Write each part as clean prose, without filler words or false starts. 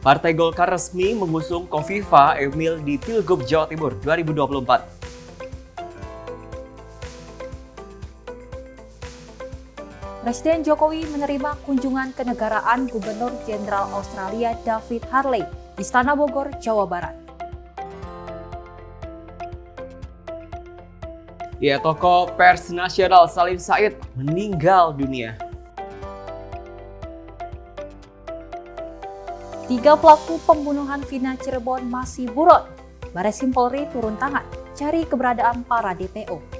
Partai Golkar resmi mengusung Kofifa Emil di Pilgub Jawa Timur 2024. Presiden Jokowi menerima kunjungan kenegaraan Gubernur Jenderal Australia David Harley di Istana Bogor, Jawa Barat. Ya, tokoh pers nasional Salim Said meninggal dunia. 3 pelaku pembunuhan Vina Cirebon masih buron. Bareskrim Polri turun tangan cari keberadaan para DPO.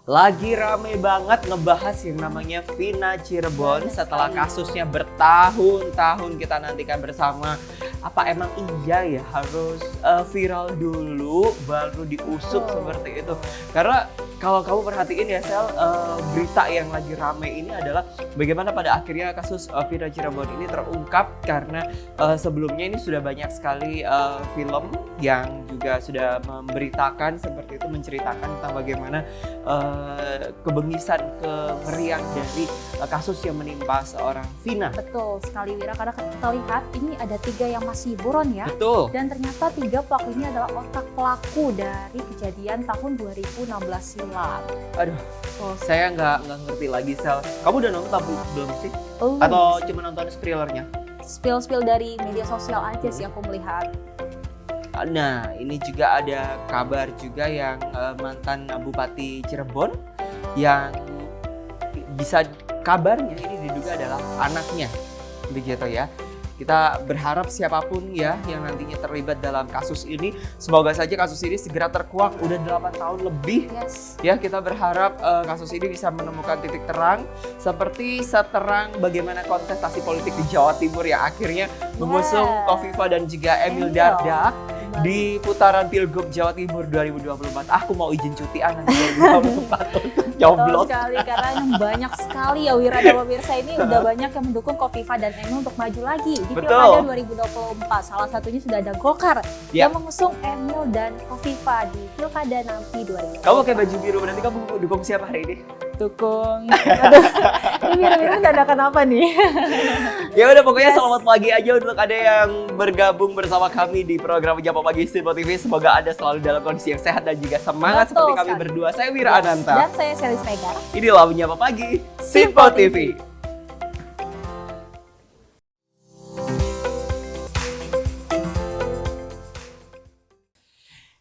Lagi rame banget ngebahas yang namanya Vina Cirebon setelah kasusnya bertahun-tahun kita nantikan bersama. Apa emang iya ya harus viral dulu baru diusut seperti itu? Karena kalau kamu perhatiin ya Sel, berita yang lagi rame ini adalah bagaimana pada akhirnya kasus Vina Cirebon ini terungkap karena sebelumnya ini sudah banyak sekali film yang juga sudah memberitakan seperti itu, menceritakan tentang bagaimana kebengisan, kengerian dari kasus yang menimpa seorang Vina. Betul sekali Wira, karena kita lihat ini ada 3 yang masih buron ya. Betul. Dan ternyata 3 pelaku ini adalah otak pelaku dari kejadian tahun 2016 silam. Aduh, saya nggak ngerti lagi Sel. Kamu udah nonton belum sih? Belum. Atau cuma nonton trailernya? Spill dari media sosial aja sih aku melihat. Nah, ini juga ada kabar juga yang mantan Bupati Cirebon yang bisa kabarnya ini diduga adalah anaknya, begitu ya. Kita berharap siapapun ya yang nantinya terlibat dalam kasus ini, semoga saja kasus ini segera terkuak. Udah 8 tahun lebih. Yes. Ya, kita berharap kasus ini bisa menemukan titik terang seperti seterang bagaimana kontestasi politik di Jawa Timur yang akhirnya mengusung Kofifa dan juga Emil Dardak di putaran Pilgub Jawa Timur 2024. Aku mau izin cuti nanti 2024 untuk nyoblos. Betul sekali, karena yang banyak sekali ya Wira dan pemirsa ini udah banyak yang mendukung Kofifa dan Emil untuk maju lagi di Pilkada 2024. Salah satunya sudah ada Golkar yang mengusung Emil dan Kofifa di Pilkada nanti 2024. Kamu pakai baju biru, nanti kamu dukung siapa hari ini? Dukung. Aduh, ini Wira dadakan apa nih? Ya udah, pokoknya selamat pagi aja untuk ada yang bergabung bersama kami di program Japa Pagi Simpo TV. Semoga Anda selalu dalam kondisi yang sehat dan juga semangat. Betul seperti kami berdua. Saya Wira Ananta. Dan saya Selis Megar. Inilah Menyapa Pagi Simpo TV.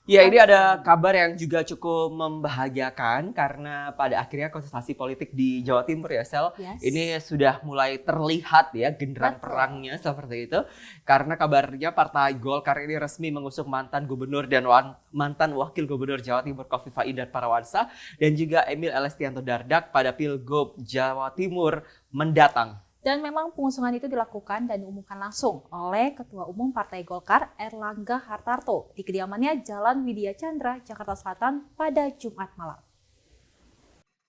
Ya, ini ada kabar yang juga cukup membahagiakan karena pada akhirnya kontestasi politik di Jawa Timur ya Sel, ini sudah mulai terlihat ya genderan perangnya seperti itu. Karena kabarnya Partai Golkar ini resmi mengusung mantan gubernur dan mantan wakil gubernur Jawa Timur Kofifa Indar Parawansa dan juga Emil Elestianto Dardak pada Pilgub Jawa Timur mendatang. Dan memang pengusungan itu dilakukan dan diumumkan langsung oleh Ketua Umum Partai Golkar Erlangga Hartarto di kediamannya Jalan Widya Chandra, Jakarta Selatan pada Jumat malam.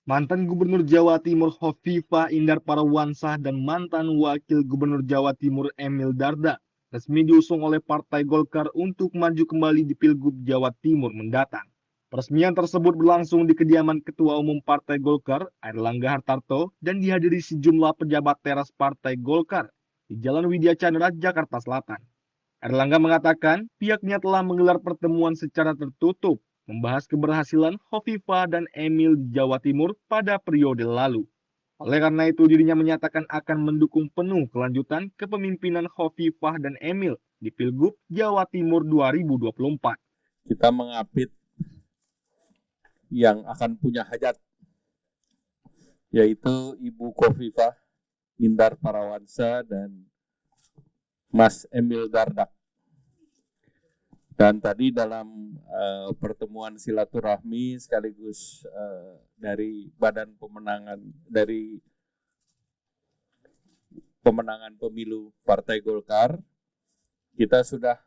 Mantan Gubernur Jawa Timur Kofifa Indar Parawansa dan mantan Wakil Gubernur Jawa Timur Emil Dardak resmi diusung oleh Partai Golkar untuk maju kembali di Pilgub Jawa Timur mendatang. Peresmian tersebut berlangsung di kediaman Ketua Umum Partai Golkar, Erlangga Hartarto, dan dihadiri sejumlah pejabat teras Partai Golkar di Jalan Widya Chandra, Jakarta Selatan. Erlangga mengatakan pihaknya telah menggelar pertemuan secara tertutup, membahas keberhasilan Kofifa dan Emil di Jawa Timur pada periode lalu. Oleh karena itu, dirinya menyatakan akan mendukung penuh kelanjutan kepemimpinan Kofifa dan Emil di Pilgub Jawa Timur 2024. Kita mengapit yang akan punya hajat, yaitu Ibu Kofifa Indar Parawansa dan Mas Emil Dardak. Dan tadi dalam pertemuan silaturahmi sekaligus dari Badan Pemenangan dari pemenangan pemilu Partai Golkar, kita sudah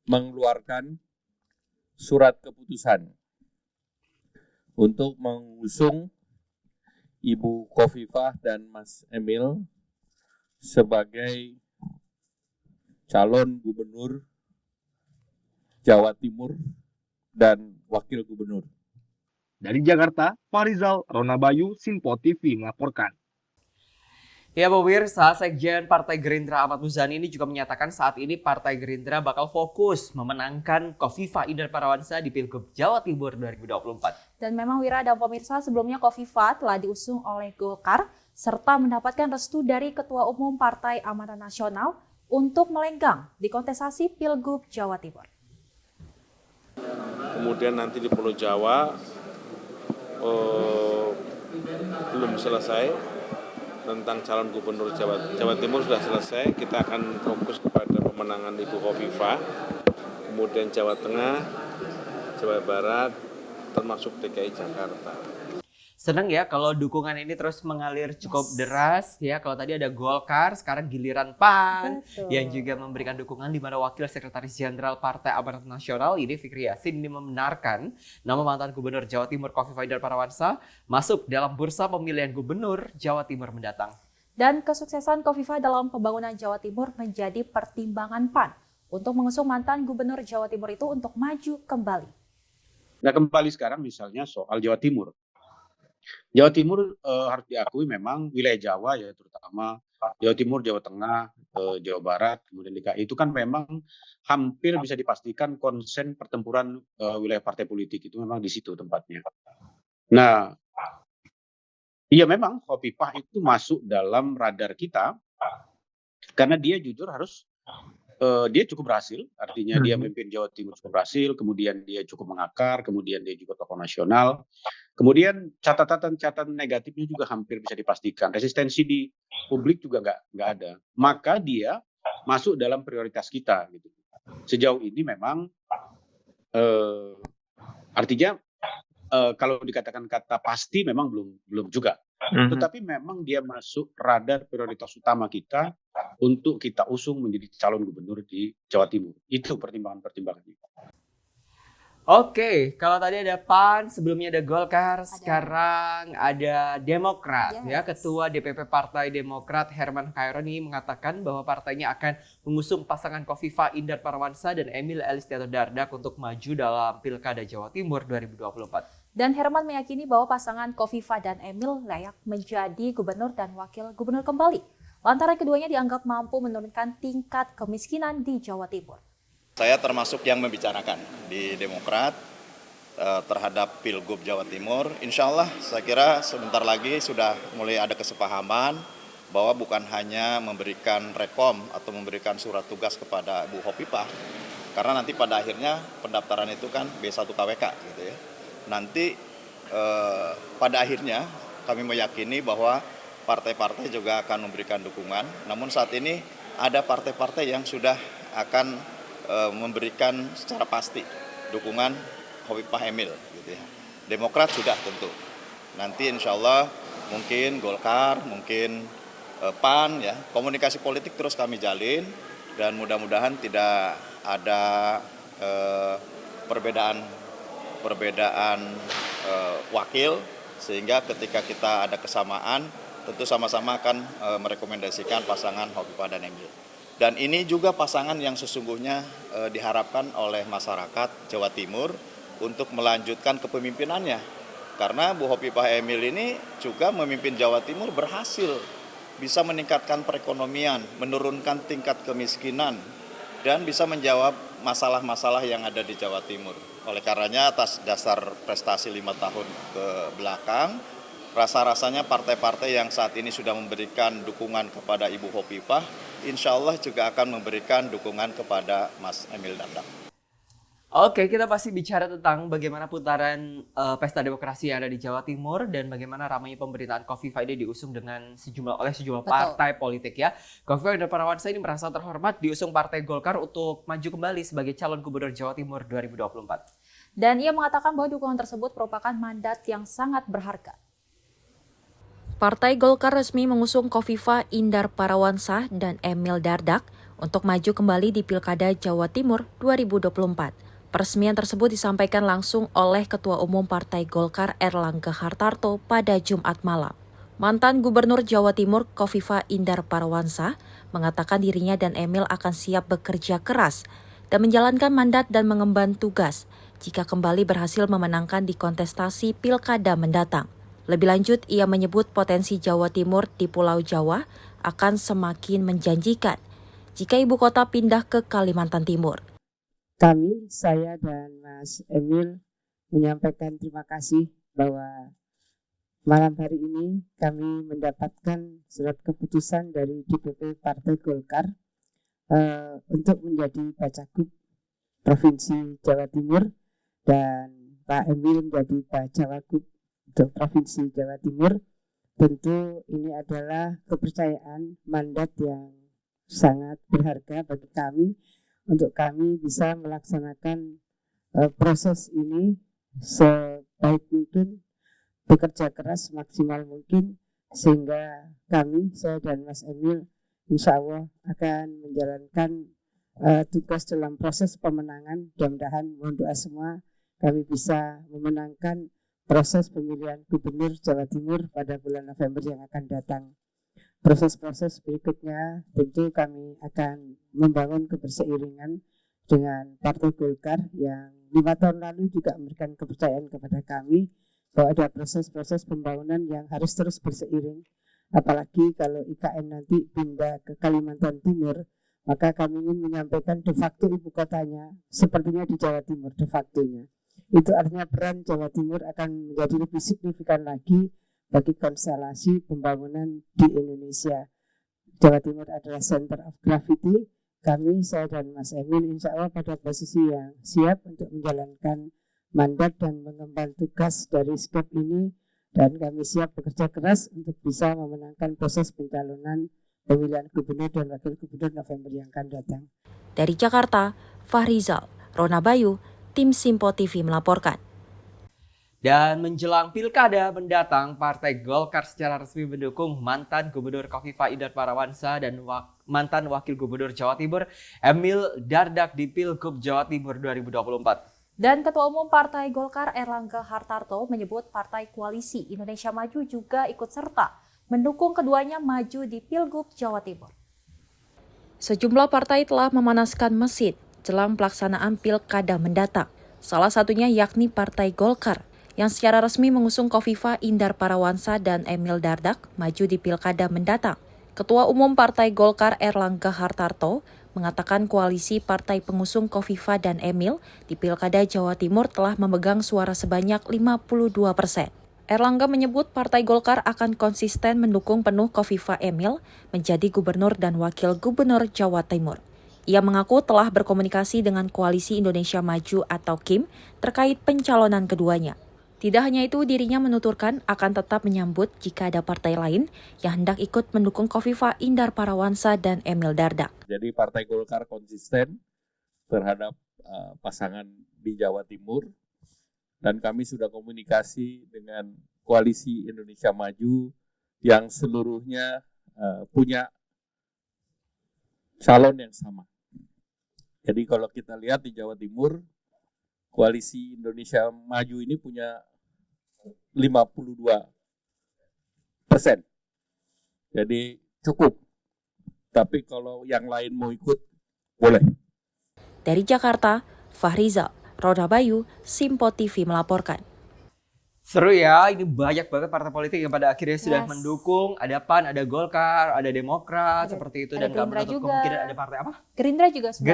mengeluarkan surat keputusan untuk mengusung Ibu Khofifah dan Mas Emil sebagai calon gubernur Jawa Timur dan wakil gubernur. Dari Jakarta, Farizal Ronabayu, Simpo TV melaporkan. Ya pemirsa, Sekjen Partai Gerindra Ahmad Muzani ini juga menyatakan saat ini Partai Gerindra bakal fokus memenangkan Khofifah Indar Parawansa di Pilgub Jawa Timur 2024. Dan memang Wira dan pemirsa, sebelumnya Khofifah telah diusung oleh Golkar serta mendapatkan restu dari Ketua Umum Partai Amanat Nasional untuk melenggang di kontestasi Pilgub Jawa Timur. Kemudian nanti di Pulau Jawa belum selesai. Tentang calon gubernur Jawa Timur sudah selesai, kita akan fokus kepada pemenangan Ibu Khofifah, kemudian Jawa Tengah, Jawa Barat, termasuk DKI Jakarta. Senang ya kalau dukungan ini terus mengalir cukup deras ya. Kalau tadi ada Golkar, sekarang giliran PAN. Betul. Yang juga memberikan dukungan, di mana Wakil Sekretaris Jenderal Partai Amanat Nasional ini Fikri Yasin ini membenarkan nama mantan Gubernur Jawa Timur Khofifah Indar Parawansa masuk dalam bursa pemilihan Gubernur Jawa Timur mendatang. Dan kesuksesan Khofifah dalam pembangunan Jawa Timur menjadi pertimbangan PAN untuk mengusung mantan Gubernur Jawa Timur itu untuk maju kembali. Nah, kembali sekarang misalnya soal Jawa Timur. Jawa Timur harus diakui memang wilayah Jawa ya, terutama Jawa Timur, Jawa Tengah, Jawa Barat, kemudian DKI itu kan memang hampir bisa dipastikan konsen pertempuran wilayah partai politik itu memang di situ tempatnya. Nah, iya memang Khofifah itu masuk dalam radar kita karena dia jujur harus dia cukup berhasil, artinya dia memimpin Jawa Timur cukup berhasil, kemudian dia cukup mengakar, kemudian dia juga tokoh nasional, kemudian catatan negatifnya juga hampir bisa dipastikan, resistensi di publik juga nggak ada, maka dia masuk dalam prioritas kita gitu. Sejauh ini memang artinya kalau dikatakan kata pasti memang belum juga. Tetapi memang dia masuk radar prioritas utama kita untuk kita usung menjadi calon gubernur di Jawa Timur. Itu pertimbangan-pertimbangannya. Oke, kalau tadi ada PAN, sebelumnya ada Golkar, sekarang ada Demokrat. Ya, Ketua DPP Partai Demokrat Herman Khaironi mengatakan bahwa partainya akan mengusung pasangan Khofifah Indar Parawansa dan Emil Elistianto Dardak untuk maju dalam Pilkada Jawa Timur 2024. Dan Herman meyakini bahwa pasangan Khofifah dan Emil layak menjadi gubernur dan wakil gubernur kembali. Lantaran keduanya dianggap mampu menurunkan tingkat kemiskinan di Jawa Timur. Saya termasuk yang membicarakan di Demokrat terhadap Pilgub Jawa Timur. Insya Allah saya kira sebentar lagi sudah mulai ada kesepahaman bahwa bukan hanya memberikan rekom atau memberikan surat tugas kepada Bu Khofifah, karena nanti pada akhirnya pendaftaran itu kan B1 KWK gitu ya. Nanti pada akhirnya kami meyakini bahwa partai-partai juga akan memberikan dukungan. Namun saat ini ada partai-partai yang sudah akan memberikan secara pasti dukungan Khofifah Emil gitu ya. Demokrat sudah tentu. Nanti insya Allah mungkin Golkar, mungkin PAN ya, komunikasi politik terus kami jalin dan mudah-mudahan tidak ada perbedaan wakil, sehingga ketika kita ada kesamaan tentu sama-sama akan merekomendasikan pasangan Khofifah dan Emil. Dan ini juga pasangan yang sesungguhnya diharapkan oleh masyarakat Jawa Timur untuk melanjutkan kepemimpinannya. Karena Bu Khofifah Emil ini juga memimpin Jawa Timur berhasil, bisa meningkatkan perekonomian, menurunkan tingkat kemiskinan, dan bisa menjawab masalah-masalah yang ada di Jawa Timur. Oleh karenanya atas dasar prestasi 5 tahun ke belakang, rasa-rasanya partai-partai yang saat ini sudah memberikan dukungan kepada Ibu Khofifah, insya Allah juga akan memberikan dukungan kepada Mas Emil Dardak. Oke, kita pasti bicara tentang bagaimana putaran pesta demokrasi yang ada di Jawa Timur dan bagaimana ramainya pemerintahan Khofifah ini diusung oleh sejumlah partai politik ya. Khofifah Indar Parawansa ini merasa terhormat diusung Partai Golkar untuk maju kembali sebagai calon gubernur Jawa Timur 2024. Dan ia mengatakan bahwa dukungan tersebut merupakan mandat yang sangat berharga. Partai Golkar resmi mengusung Khofifah Indar Parawansa dan Emil Dardak untuk maju kembali di Pilkada Jawa Timur 2024. Peresmian tersebut disampaikan langsung oleh Ketua Umum Partai Golkar Erlangga Hartarto pada Jumat malam. Mantan Gubernur Jawa Timur Kofifa Indar Parawansa mengatakan dirinya dan Emil akan siap bekerja keras dan menjalankan mandat dan mengemban tugas jika kembali berhasil memenangkan di kontestasi Pilkada mendatang. Lebih lanjut, ia menyebut potensi Jawa Timur di Pulau Jawa akan semakin menjanjikan jika ibu kota pindah ke Kalimantan Timur. Kami, saya dan Mas Emil menyampaikan terima kasih bahwa malam hari ini kami mendapatkan surat keputusan dari DPP Partai Golkar untuk menjadi Bacagub Provinsi Jawa Timur dan Pak Emil menjadi Bacawagub untuk Provinsi Jawa Timur. Tentu ini adalah kepercayaan mandat yang sangat berharga bagi kami untuk kami bisa melaksanakan proses ini sebaik mungkin, bekerja keras semaksimal mungkin sehingga kami, saya dan Mas Emil insya Allah akan menjalankan tugas dalam proses pemenangan. Mudah-mudahan mohon doa semua kami bisa memenangkan proses pemilihan Gubernur Jawa Timur pada bulan November yang akan datang. Proses-proses berikutnya tentu kami akan membangun keberseiringan dengan Partai Golkar yang 5 tahun lalu juga memberikan kepercayaan kepada kami bahwa ada proses-proses pembangunan yang harus terus berseiring. Apalagi kalau IKN nanti pindah ke Kalimantan Timur, maka kami ingin menyampaikan de facto ibu kotanya sepertinya di Jawa Timur de factonya. Itu artinya peran Jawa Timur akan menjadi lebih signifikan lagi bagi konstelasi pembangunan di Indonesia. Jawa Timur adalah center of gravity. Kami, saya dan Mas Emil insya Allah pada posisi yang siap untuk menjalankan mandat dan mengemban tugas dari SKEP ini, dan kami siap bekerja keras untuk bisa memenangkan proses pencalonan pemilihan gubernur dan wakil gubernur November yang akan datang. Dari Jakarta, Fahrizal, Rona Bayu, Tim Simpo TV melaporkan. Dan menjelang Pilkada mendatang, Partai Golkar secara resmi mendukung mantan Gubernur Kofifa Indar Parawansa dan mantan Wakil Gubernur Jawa Timur Emil Dardak di Pilgub Jawa Timur 2024. Dan Ketua Umum Partai Golkar Erlangga Hartarto menyebut Partai Koalisi Indonesia Maju juga ikut serta mendukung keduanya maju di Pilgub Jawa Timur. Sejumlah partai telah memanaskan mesin jelang pelaksanaan Pilkada mendatang. Salah satunya yakni Partai Golkar yang secara resmi mengusung Kofifa Indar Parawansa dan Emil Dardak maju di Pilkada mendatang. Ketua Umum Partai Golkar Erlangga Hartarto mengatakan koalisi partai pengusung Kofifa dan Emil di Pilkada Jawa Timur telah memegang suara sebanyak 52%. Erlangga menyebut Partai Golkar akan konsisten mendukung penuh Kofifa Emil menjadi gubernur dan wakil gubernur Jawa Timur. Ia mengaku telah berkomunikasi dengan Koalisi Indonesia Maju atau KIM terkait pencalonan keduanya. Tidak hanya itu, dirinya menuturkan akan tetap menyambut jika ada partai lain yang hendak ikut mendukung Kofifa Indar Parawansa dan Emil Dardak. Jadi Partai Golkar konsisten terhadap pasangan di Jawa Timur, dan kami sudah komunikasi dengan Koalisi Indonesia Maju yang seluruhnya punya calon yang sama. Jadi kalau kita lihat di Jawa Timur, Koalisi Indonesia Maju ini punya 52%. Jadi cukup. Tapi kalau yang lain mau ikut, boleh. Dari Jakarta, Fahrizal, Rona Bayu, Simpo TV melaporkan. Seru ya, ini banyak banget partai politik yang pada akhirnya sudah mendukung. Ada PAN, ada Golkar, ada Demokrat, seperti itu. Dan nggak menutup kemungkinan ada partai apa? Gerindra juga sudah.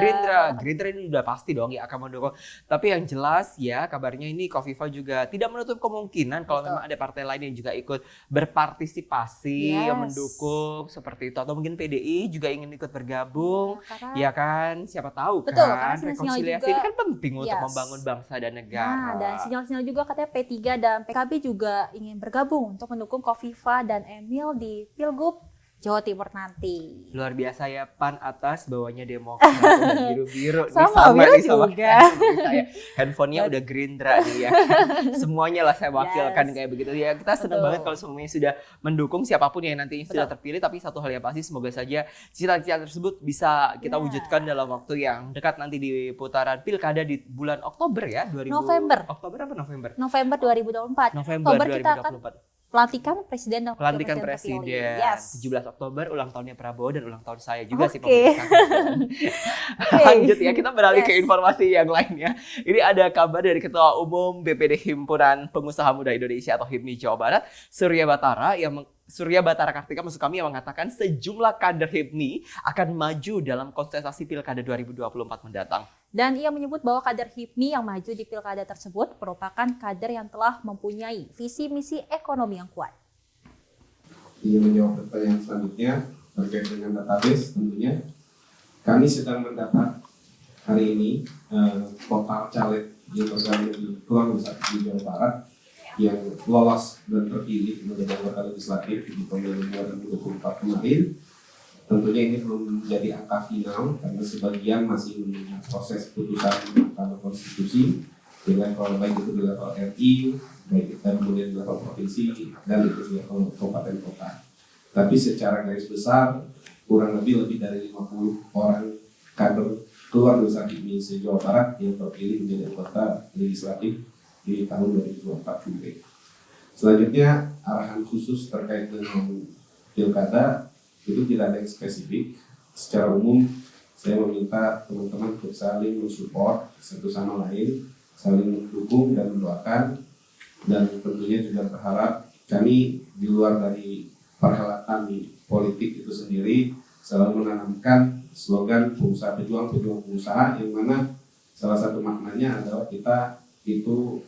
Gerindra ini udah pasti dong ya akan mendukung. Tapi yang jelas ya kabarnya ini Kofifa juga tidak menutup kemungkinan kalau memang ada partai lain yang juga ikut berpartisipasi, yang mendukung seperti itu. Atau mungkin PDI juga ingin ikut bergabung. Ya kan, siapa tahu kan. Rekonsiliasi ini kan penting untuk membangun bangsa dan negara. Nah, dan sinyal-sinyal juga katanya P3 dan PKB juga ingin bergabung untuk mendukung Kofifa dan Emil di Pilgub Jawa Timur nanti. Luar biasa ya, PAN atas, bawahnya Demokrat, biru-biru. Sama juga. Saya handphonenya udah Gerindra nih ya. Semuanya lah saya wakilkan kayak begitu ya. Kita senang banget kalau semuanya sudah mendukung siapapun yang nantinya sudah terpilih. Tapi satu hal yang pasti, semoga saja cita-cita tersebut bisa kita wujudkan dalam waktu yang dekat nanti di putaran Pilkada di bulan Oktober ya. November. Oktober apa November? November 2024. November 2024. Kita akan pelantikan presiden dan wakil Pelantikan terpilih. presiden. Yes. 17 Oktober ulang tahunnya Prabowo dan ulang tahun saya juga sih Oke. pemirsa. Lanjut ya, kita beralih ke Yes. informasi yang lainnya. Ini ada kabar dari Ketua Umum BPD Himpunan Pengusaha Muda Indonesia atau HIPMI Jawa Barat, Surya Batara Kartika maksud kami, yang mengatakan sejumlah kader HIPMI akan maju dalam kontestasi Pilkada 2024 mendatang. Dan ia menyebut bahwa kader HIPMI yang maju di pilkada tersebut merupakan kader yang telah mempunyai visi misi ekonomi yang kuat. Ingin menjawab pertanyaan selanjutnya terkait dengan database, tentunya kami sedang mendapat hari ini total caleg yang tergabung di Keluarga Besar di Jawa Barat yang lolos dan terpilih menjadi anggota legislatif di pemilu 2024 kemarin. Tentunya ini belum menjadi angka final karena sebagian masih menunggu proses putusan Mahkamah Konstitusi dengan kalau baik itu di level RI, baik itu kemudian di level provinsi dan itu di level kabupaten kota. Tapi secara garis besar kurang lebih dari 50 orang kader Keluarga Besar HIPMI se-Jawa Barat yang terpilih menjadi anggota legislatif di tahun 2024 kemarin. Selanjutnya arahan khusus terkait dengan pilkada itu tidak ada yang spesifik. Secara umum saya meminta teman-teman untuk saling mensupport satu sama lain, saling mendukung dan mendoakan, dan tentunya juga berharap kami di luar dari perhelatan politik itu sendiri selalu menanamkan slogan pengusaha pejuang pengusaha, yang mana salah satu maknanya adalah kita itu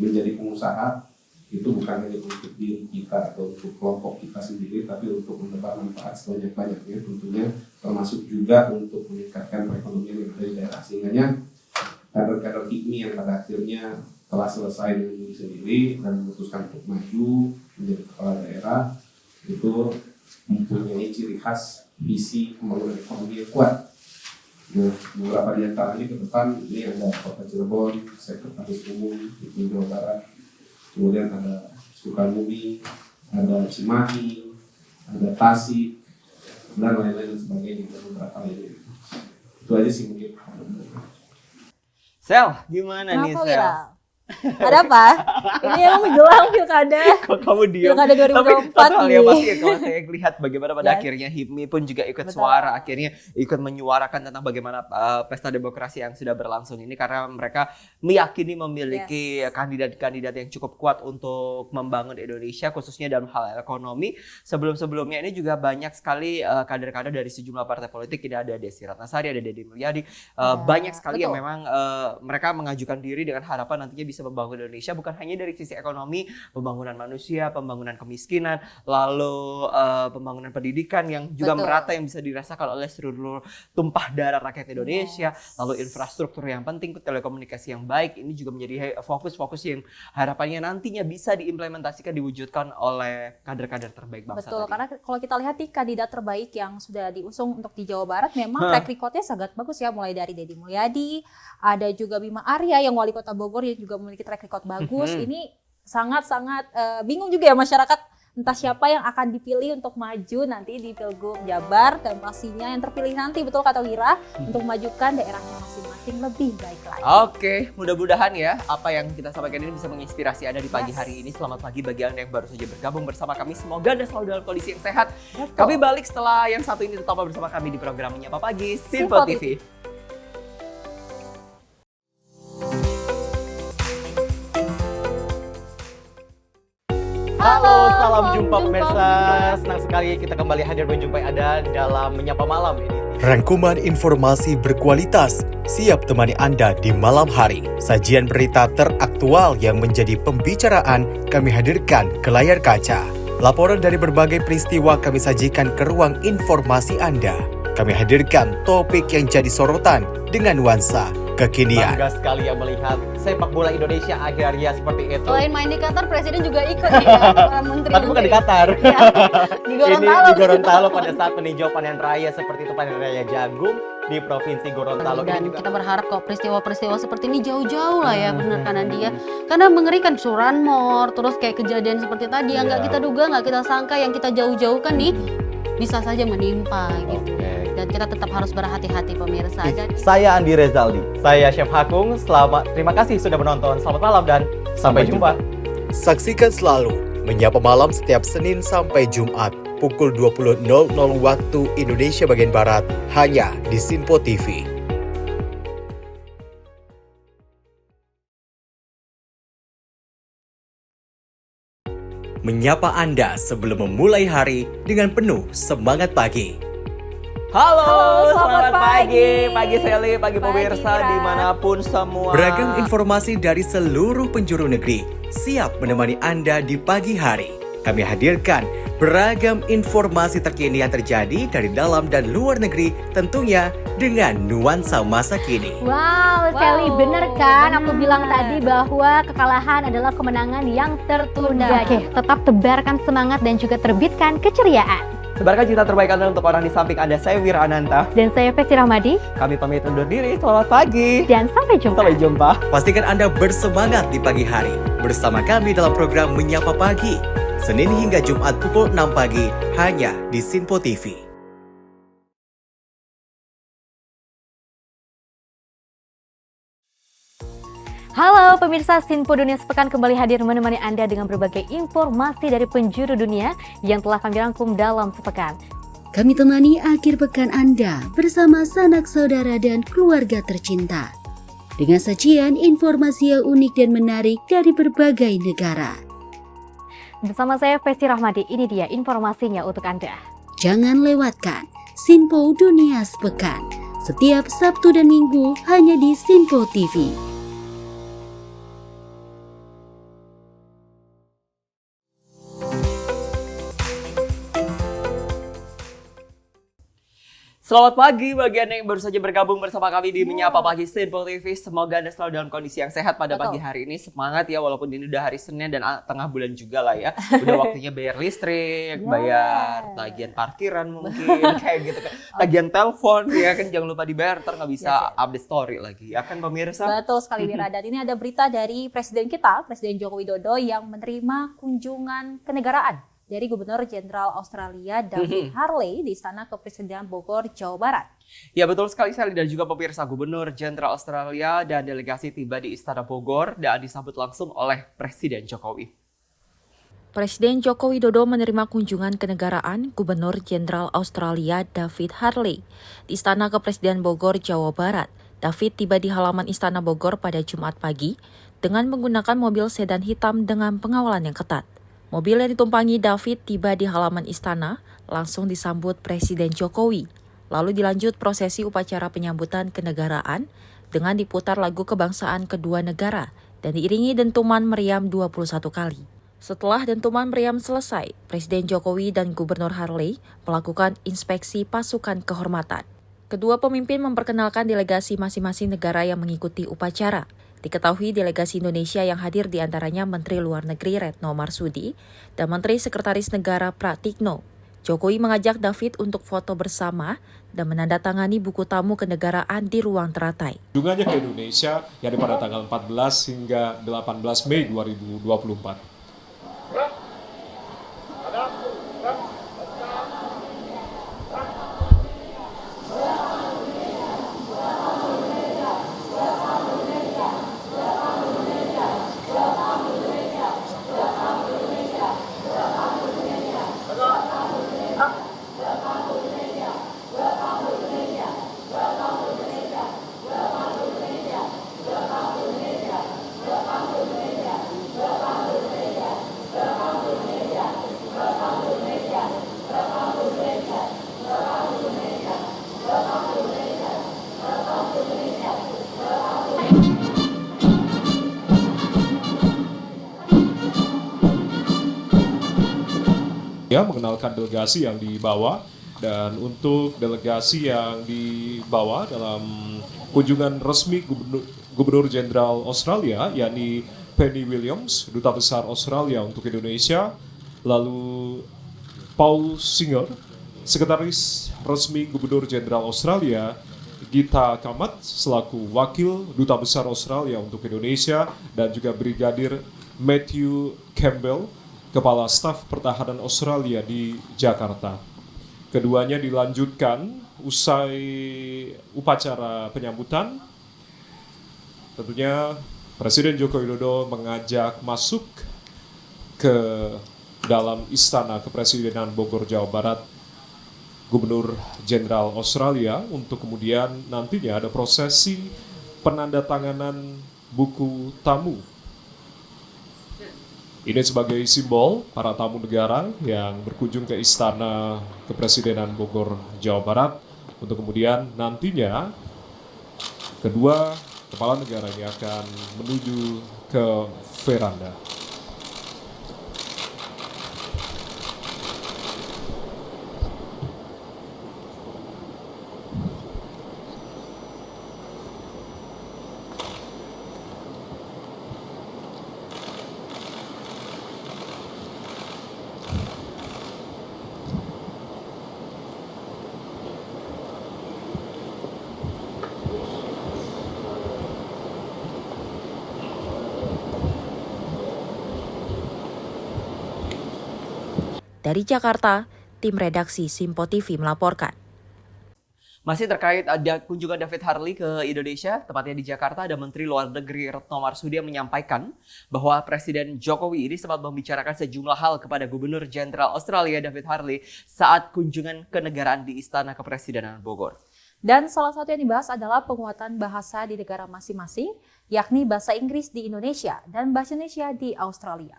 menjadi pengusaha itu bukan hanya untuk diri kita atau untuk kelompok kita sendiri, tapi untuk menebar manfaat sebanyak-banyaknya, tentunya termasuk juga untuk meningkatkan perekonomian yang ada di daerah. Sehingga kader-kader HIPMI yang pada akhirnya telah selesai dengan diri sendiri dan memutuskan untuk maju menjadi kepala daerah itu mempunyai ciri khas visi pembangunan ekonomi yang kuat. Nah, beberapa di antaranya ke depan ini ada Kota Cirebon, Sekretaris Umum HIPMI Jawa Barat, kemudian ada Sukabumi, ada Cimahi, ada Tasik, dan lain-lain dan sebagainya, dan beberapa lainnya. Itu aja sih mungkin. Sel, gimana nih Kenapa Sel? Wira? Ada apa? Ini yang menjelang pilkada. Kok kamu diam? Pilkada 2024 Tapi satu hal yang nih. pasti ya, kalau saya lihat bagaimana pada Yes. akhirnya HIPMI pun juga ikut Betul. suara, akhirnya ikut menyuarakan tentang bagaimana pesta demokrasi yang sudah berlangsung ini, karena mereka meyakini memiliki kandidat-kandidat yang cukup kuat untuk membangun Indonesia khususnya dalam hal ekonomi. Sebelum-sebelumnya ini juga banyak sekali kader-kader dari sejumlah partai politik. Ini ada Desi Ratnasari, ada Deddy Mulyadi, banyak sekali yang betul. memang mereka mengajukan diri dengan harapan nantinya bisa membangun Indonesia bukan hanya dari sisi ekonomi, pembangunan manusia, pembangunan kemiskinan, lalu pembangunan pendidikan yang juga Betul. merata yang bisa dirasakan oleh seluruh tumpah darah rakyat Indonesia, Yes. lalu infrastruktur yang penting, telekomunikasi yang baik, ini juga menjadi fokus-fokus yang harapannya nantinya bisa diimplementasikan, diwujudkan oleh kader-kader terbaik bangsa Betul, tadi. karena kalau kita lihat nih kandidat terbaik yang sudah diusung untuk di Jawa Barat memang track recordnya sangat bagus ya, mulai dari Deddy Mulyadi, ada juga Bima Arya yang wali kota Bogor yang juga memiliki track record bagus. Ini sangat-sangat bingung juga ya masyarakat, entah siapa yang akan dipilih untuk maju nanti di Pilgub Jabar, dan pastinya yang terpilih nanti, betul kata Wira, untuk memajukan daerahnya masing-masing lebih baik lagi. Oke, mudah-mudahan ya apa yang kita sampaikan ini bisa menginspirasi Anda di pagi Yes. hari ini. Selamat pagi bagi Anda yang baru saja bergabung bersama kami. Semoga Anda selalu dalam kondisi yang sehat. Betul. Kami balik setelah yang satu ini, tetap bersama kami di program Menyapa Pagi Simple Simple TV. TV. Halo, salam jumpa pemirsa. Senang sekali kita kembali hadir menjumpai Anda dalam Menyapa Malam ini. Rangkuman informasi berkualitas siap temani Anda di malam hari. Sajian berita teraktual yang menjadi pembicaraan kami hadirkan ke layar kaca. Laporan dari berbagai peristiwa kami sajikan ke ruang informasi Anda. Kami hadirkan topik yang jadi sorotan dengan nuansa kekinian. Bangga sekali yang melihat sepak bola Indonesia akhirnya seperti itu. Selain main di Qatar, Presiden juga ikut nih ya, para menteri. Tapi bukan di Qatar. Ya, di Gorontalo. Ini di Gorontalo pada saat meninjau panen raya seperti itu, panen raya jagung di Provinsi Gorontalo. Dan Ini juga kita berharap kok peristiwa-peristiwa seperti ini jauh-jauh lah ya, benar kan dia. Karena mengerikan, curanmor, terus kayak kejadian seperti tadi yang nggak kita duga, nggak kita sangka, yang kita jauh-jauhkan nih bisa saja menimpa gitu. Dan kita tetap harus berhati-hati pemirsa. Jadi Saya Andi Rezaldi, saya Chef Hakung. Terima kasih sudah menonton. Selamat malam dan sampai jumpa. Saksikan selalu Menyapa Malam setiap Senin sampai Jumat pukul 20.00 waktu Indonesia bagian Barat hanya di Sinpo TV. Menyapa Anda sebelum memulai hari dengan penuh semangat pagi. Halo, selamat pagi. Pagi Sally, pagi pemirsa dimanapun semua. Beragam informasi dari seluruh penjuru negeri siap menemani Anda di pagi hari. Kami hadirkan beragam informasi terkini yang terjadi dari dalam dan luar negeri, tentunya dengan nuansa masa kini. Wow, Sally, bener kan? Aku bilang tadi bahwa kekalahan adalah kemenangan yang tertunda. Oke, tetap tebarkan semangat dan juga terbitkan keceriaan. Sebarkan cinta terbaik Anda untuk orang di samping Anda. Saya Wira Ananta. Dan saya Festi Rahmadi. Kami pamit undur diri. Selamat pagi. Dan sampai jumpa. Sampai jumpa. Pastikan Anda bersemangat di pagi hari bersama kami dalam program Menyapa Pagi. Senin hingga Jumat pukul 6 pagi hanya di Sinpo TV. Halo pemirsa, Sinpo Dunia Sepekan kembali hadir menemani Anda dengan berbagai informasi dari penjuru dunia yang telah kami rangkum dalam sepekan. Kami temani akhir pekan Anda bersama sanak saudara dan keluarga tercinta. Dengan sajian informasi yang unik dan menarik dari berbagai negara. Bersama saya Festi Rahmadi, ini dia informasinya untuk Anda. Jangan lewatkan Sinpo Dunia Sepekan setiap Sabtu dan Minggu hanya di Sinpo TV. Selamat pagi bagi Anda yang baru saja bergabung bersama kami di Menyapa Pagi Sinpo TV. Semoga Anda selalu dalam kondisi yang sehat pada pagi hari ini. Semangat ya, walaupun ini udah hari Senin dan tengah bulan juga lah ya. Udah waktunya bayar listrik, bayar tagihan parkiran mungkin, kayak gitu kan. Tagihan telepon ya kan, jangan lupa dibayar, ntar nggak bisa update story lagi. Ya kan pemirsa? Betul sekali Wira. Dan ini ada berita dari Presiden kita, Presiden Joko Widodo yang menerima kunjungan kenegaraan dari Gubernur Jenderal Australia David Harley di Istana Kepresidenan Bogor, Jawa Barat. Ya betul sekali Sally, dan juga pemirsa, Gubernur Jenderal Australia dan delegasi tiba di Istana Bogor dan disambut langsung oleh Presiden Jokowi. Presiden Joko Widodo menerima kunjungan kenegaraan Gubernur Jenderal Australia David Harley di Istana Kepresidenan Bogor, Jawa Barat. David tiba di halaman Istana Bogor pada Jumat pagi dengan menggunakan mobil sedan hitam dengan pengawalan yang ketat. Mobil yang ditumpangi David tiba di halaman istana, langsung disambut Presiden Jokowi. Lalu dilanjut prosesi upacara penyambutan kenegaraan dengan diputar lagu kebangsaan kedua negara dan diiringi dentuman meriam 21 kali. Setelah dentuman meriam selesai, Presiden Jokowi dan Gubernur Harley melakukan inspeksi pasukan kehormatan. Kedua pemimpin memperkenalkan delegasi masing-masing negara yang mengikuti upacara. Diketahui delegasi Indonesia yang hadir diantaranya Menteri Luar Negeri Retno Marsudi dan Menteri Sekretaris Negara Pratikno. Jokowi mengajak David untuk foto bersama dan menandatangani buku tamu kenegaraan di ruang teratai. Kunjungannya ke Indonesia yakni pada tanggal 14 hingga 18 Mei 2024. Mengenalkan delegasi yang dibawa, dan untuk delegasi yang dibawa dalam kunjungan resmi Gubernur Jenderal Australia yakni Penny Williams, Duta Besar Australia untuk Indonesia, lalu Paul Singer, Sekretaris Resmi Gubernur Jenderal Australia, Gita Kamat selaku Wakil Duta Besar Australia untuk Indonesia, dan juga Brigadir Matthew Campbell, Kepala Staf Pertahanan Australia di Jakarta. Keduanya dilanjutkan usai upacara penyambutan. Tentunya Presiden Joko Widodo mengajak masuk ke dalam Istana Kepresidenan Bogor, Jawa Barat, Gubernur Jenderal Australia, untuk kemudian nantinya ada prosesi penandatanganan buku tamu. Ini sebagai simbol para tamu negara yang berkunjung ke Istana Kepresidenan Bogor, Jawa Barat, untuk kemudian nantinya kedua kepala negara ini akan menuju ke veranda. Dari Jakarta, tim redaksi Simpo TV melaporkan. Masih terkait ada kunjungan David Harley ke Indonesia, tepatnya di Jakarta, ada Menteri Luar Negeri Retno Marsudi yang menyampaikan bahwa Presiden Jokowi ini sempat membicarakan sejumlah hal kepada Gubernur Jenderal Australia David Harley saat kunjungan kenegaraan di Istana Kepresidenan Bogor. Dan salah satu yang dibahas adalah penguatan bahasa di negara masing-masing, yakni bahasa Inggris di Indonesia dan bahasa Indonesia di Australia.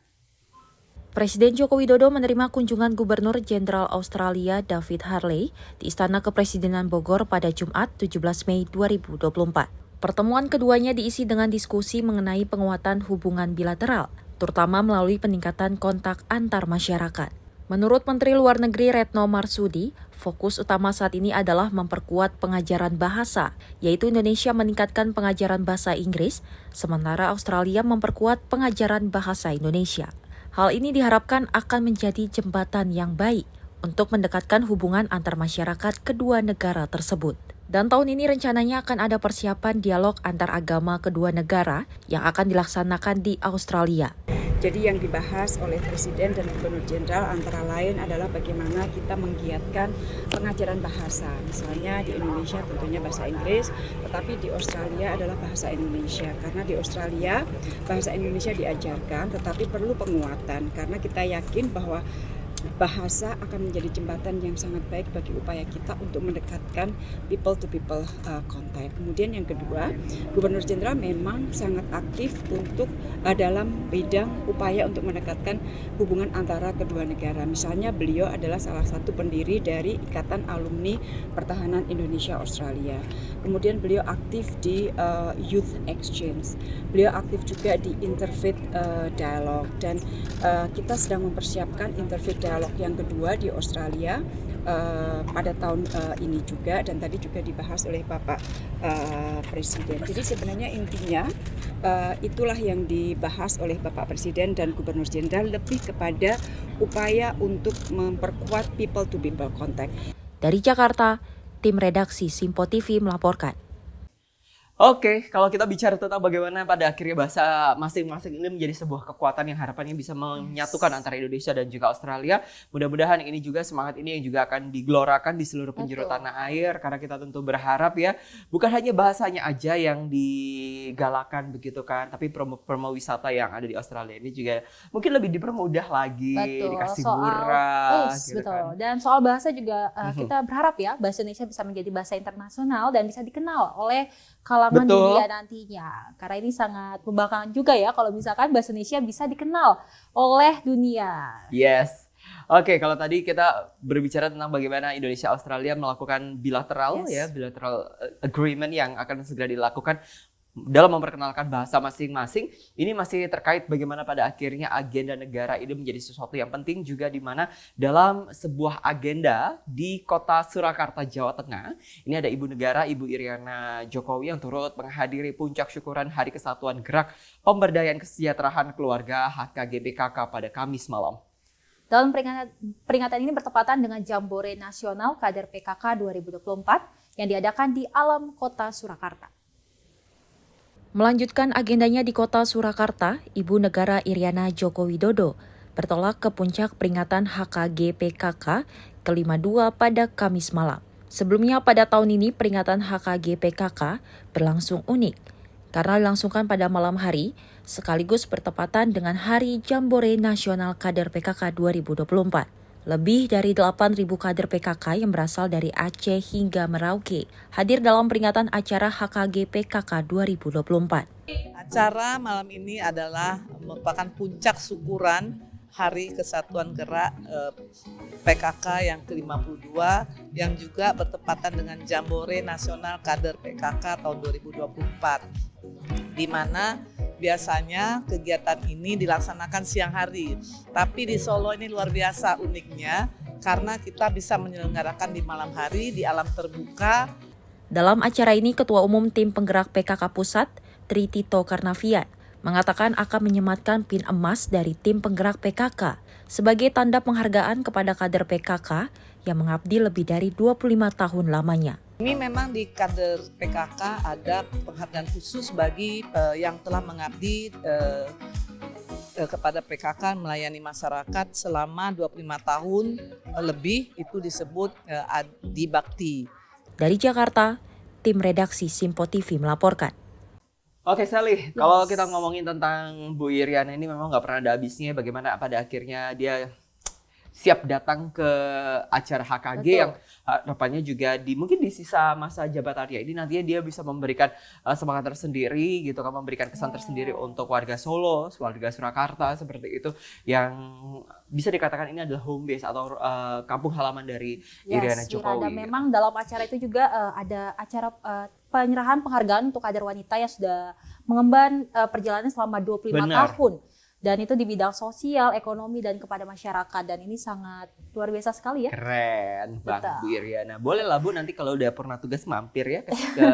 Presiden Joko Widodo menerima kunjungan Gubernur Jenderal Australia David Harley di Istana Kepresidenan Bogor pada Jumat 17 Mei 2024. Pertemuan keduanya diisi dengan diskusi mengenai penguatan hubungan bilateral, terutama melalui peningkatan kontak antar masyarakat. Menurut Menteri Luar Negeri Retno Marsudi, fokus utama saat ini adalah memperkuat pengajaran bahasa, yaitu Indonesia meningkatkan pengajaran bahasa Inggris, sementara Australia memperkuat pengajaran bahasa Indonesia. Hal ini diharapkan akan menjadi jembatan yang baik untuk mendekatkan hubungan antar masyarakat kedua negara tersebut. Dan tahun ini rencananya akan ada persiapan dialog antar agama kedua negara yang akan dilaksanakan di Australia. Jadi yang dibahas oleh Presiden dan Gubernur Jenderal antara lain adalah bagaimana kita menggiatkan pengajaran bahasa. Misalnya di Indonesia tentunya bahasa Inggris, tetapi di Australia adalah bahasa Indonesia. Karena di Australia bahasa Indonesia diajarkan, tetapi perlu penguatan. Karena kita yakin bahwa bahasa akan menjadi jembatan yang sangat baik bagi upaya kita untuk mendekatkan people to people contact. Kemudian yang kedua, Gubernur Jenderal memang sangat aktif untuk dalam bidang upaya untuk mendekatkan hubungan antara kedua negara. Misalnya beliau adalah salah satu pendiri dari Ikatan Alumni Pertahanan Indonesia Australia. Kemudian beliau aktif di Youth Exchange. Beliau aktif juga di Interfaith Dialogue, dan kita sedang mempersiapkan Interfaith Dialogue yang kedua di Australia pada tahun ini juga, dan tadi juga dibahas oleh Bapak Presiden. Jadi sebenarnya intinya itulah yang dibahas oleh Bapak Presiden dan Gubernur Jenderal, lebih kepada upaya untuk memperkuat people to people contact. Dari Jakarta, tim redaksi Simpo TV melaporkan. Oke, kalau kita bicara tentang bagaimana pada akhirnya bahasa masing-masing ini menjadi sebuah kekuatan yang harapannya bisa menyatukan antara Indonesia dan juga Australia. Mudah-mudahan ini juga, semangat ini yang juga akan digelorakan di seluruh penjuru tanah air, karena kita tentu berharap ya, bukan hanya bahasanya aja yang digalakan begitu kan, tapi promo wisata yang ada di Australia ini juga mungkin lebih dipermudah lagi, dikasih murah. Gitu betul. kan. Dan soal bahasa juga kita berharap ya, bahasa Indonesia bisa menjadi bahasa internasional dan bisa dikenal oleh kalangan dunia nantinya. Karena ini sangat membanggakan juga ya kalau misalkan bahasa Indonesia bisa dikenal oleh dunia. Yes. Oke, kalau tadi kita berbicara tentang bagaimana Indonesia Australia melakukan bilateral agreement yang akan segera dilakukan dalam memperkenalkan bahasa masing-masing, ini masih terkait bagaimana pada akhirnya agenda negara ini menjadi sesuatu yang penting juga, di mana dalam sebuah agenda di kota Surakarta, Jawa Tengah, ini ada Ibu Negara, Ibu Iriana Jokowi yang turut menghadiri puncak syukuran Hari Kesatuan Gerak Pemberdayaan Kesejahteraan Keluarga HKGBKK pada Kamis malam. Dalam peringatan ini bertepatan dengan Jambore Nasional Kader PKK 2024 yang diadakan di Alam Kota Surakarta. Melanjutkan agendanya di kota Surakarta, Ibu Negara Iriana Joko Widodo bertolak ke puncak peringatan HKGPKK ke-52 pada Kamis malam. Sebelumnya pada tahun ini peringatan HKGPKK berlangsung unik karena dilangsungkan pada malam hari sekaligus bertepatan dengan Hari Jambore Nasional Kader PKK 2024. Lebih dari 8.000 kader PKK yang berasal dari Aceh hingga Merauke hadir dalam peringatan acara HKG PKK 2024. Acara malam ini adalah merupakan puncak syukuran Hari Kesatuan Gerak PKK yang ke-52 yang juga bertepatan dengan Jambore Nasional Kader PKK tahun 2024, di mana biasanya kegiatan ini dilaksanakan siang hari, tapi di Solo ini luar biasa uniknya karena kita bisa menyelenggarakan di malam hari di alam terbuka. Dalam acara ini, Ketua Umum Tim Penggerak PKK Pusat, Tri Tito Karnavian, mengatakan akan menyematkan pin emas dari tim penggerak PKK sebagai tanda penghargaan kepada kader PKK yang mengabdi lebih dari 25 tahun lamanya. Ini memang di kader PKK ada penghargaan khusus bagi yang telah mengabdi kepada PKK melayani masyarakat selama 25 tahun lebih, itu disebut Adi Bakti. Dari Jakarta, tim redaksi Simpo TV melaporkan. Oke Sally, kalau kita ngomongin tentang Bu Iriana ini memang nggak pernah ada habisnya bagaimana pada akhirnya dia siap datang ke acara HKG. Betul. Yang harapannya juga mungkin di sisa masa jabatannya ini nantinya dia bisa memberikan semangat tersendiri gitu kan, memberikan kesan tersendiri untuk warga Solo, warga Surakarta seperti itu, yang bisa dikatakan ini adalah home base atau kampung halaman dari Iriana Jokowi. Dan memang dalam acara itu juga ada acara penyerahan penghargaan untuk kader wanita yang sudah mengemban perjalanan selama 25 tahun. Dan itu di bidang sosial, ekonomi, dan kepada masyarakat. Dan ini sangat luar biasa sekali ya. Keren banget Bu Iriana. Boleh lah Bu, nanti kalau udah pernah tugas mampir ya ke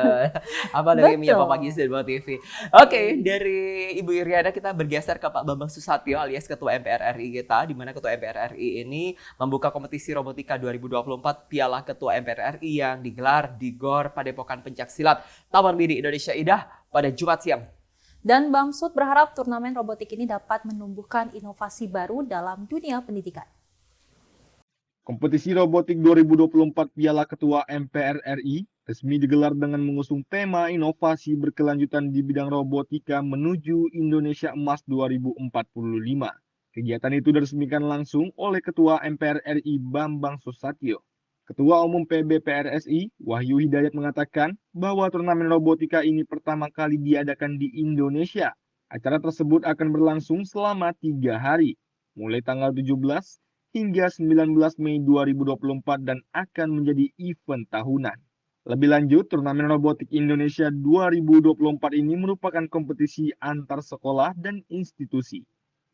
apa dari Menyapa Pagi dan Bawa TV. Oke, dari Ibu Iriana kita bergeser ke Pak Bambang Susatyo alias Ketua MPR RI kita, di mana Ketua MPR RI ini membuka kompetisi robotika 2024 Piala Ketua MPR RI yang digelar di GOR Padepokan Pencaksilat Taman Mini Indonesia Indah pada Jumat siang. Dan Bamsud berharap turnamen robotik ini dapat menumbuhkan inovasi baru dalam dunia pendidikan. Kompetisi robotik 2024 Piala Ketua MPR RI resmi digelar dengan mengusung tema inovasi berkelanjutan di bidang robotika menuju Indonesia Emas 2045. Kegiatan itu diresmikan langsung oleh Ketua MPR RI Bambang Susatyo. Ketua Umum PBPRSI, Wahyu Hidayat mengatakan bahwa turnamen robotika ini pertama kali diadakan di Indonesia. Acara tersebut akan berlangsung selama 3 hari, mulai tanggal 17 hingga 19 Mei 2024 dan akan menjadi event tahunan. Lebih lanjut, turnamen robotik Indonesia 2024 ini merupakan kompetisi antar sekolah dan institusi.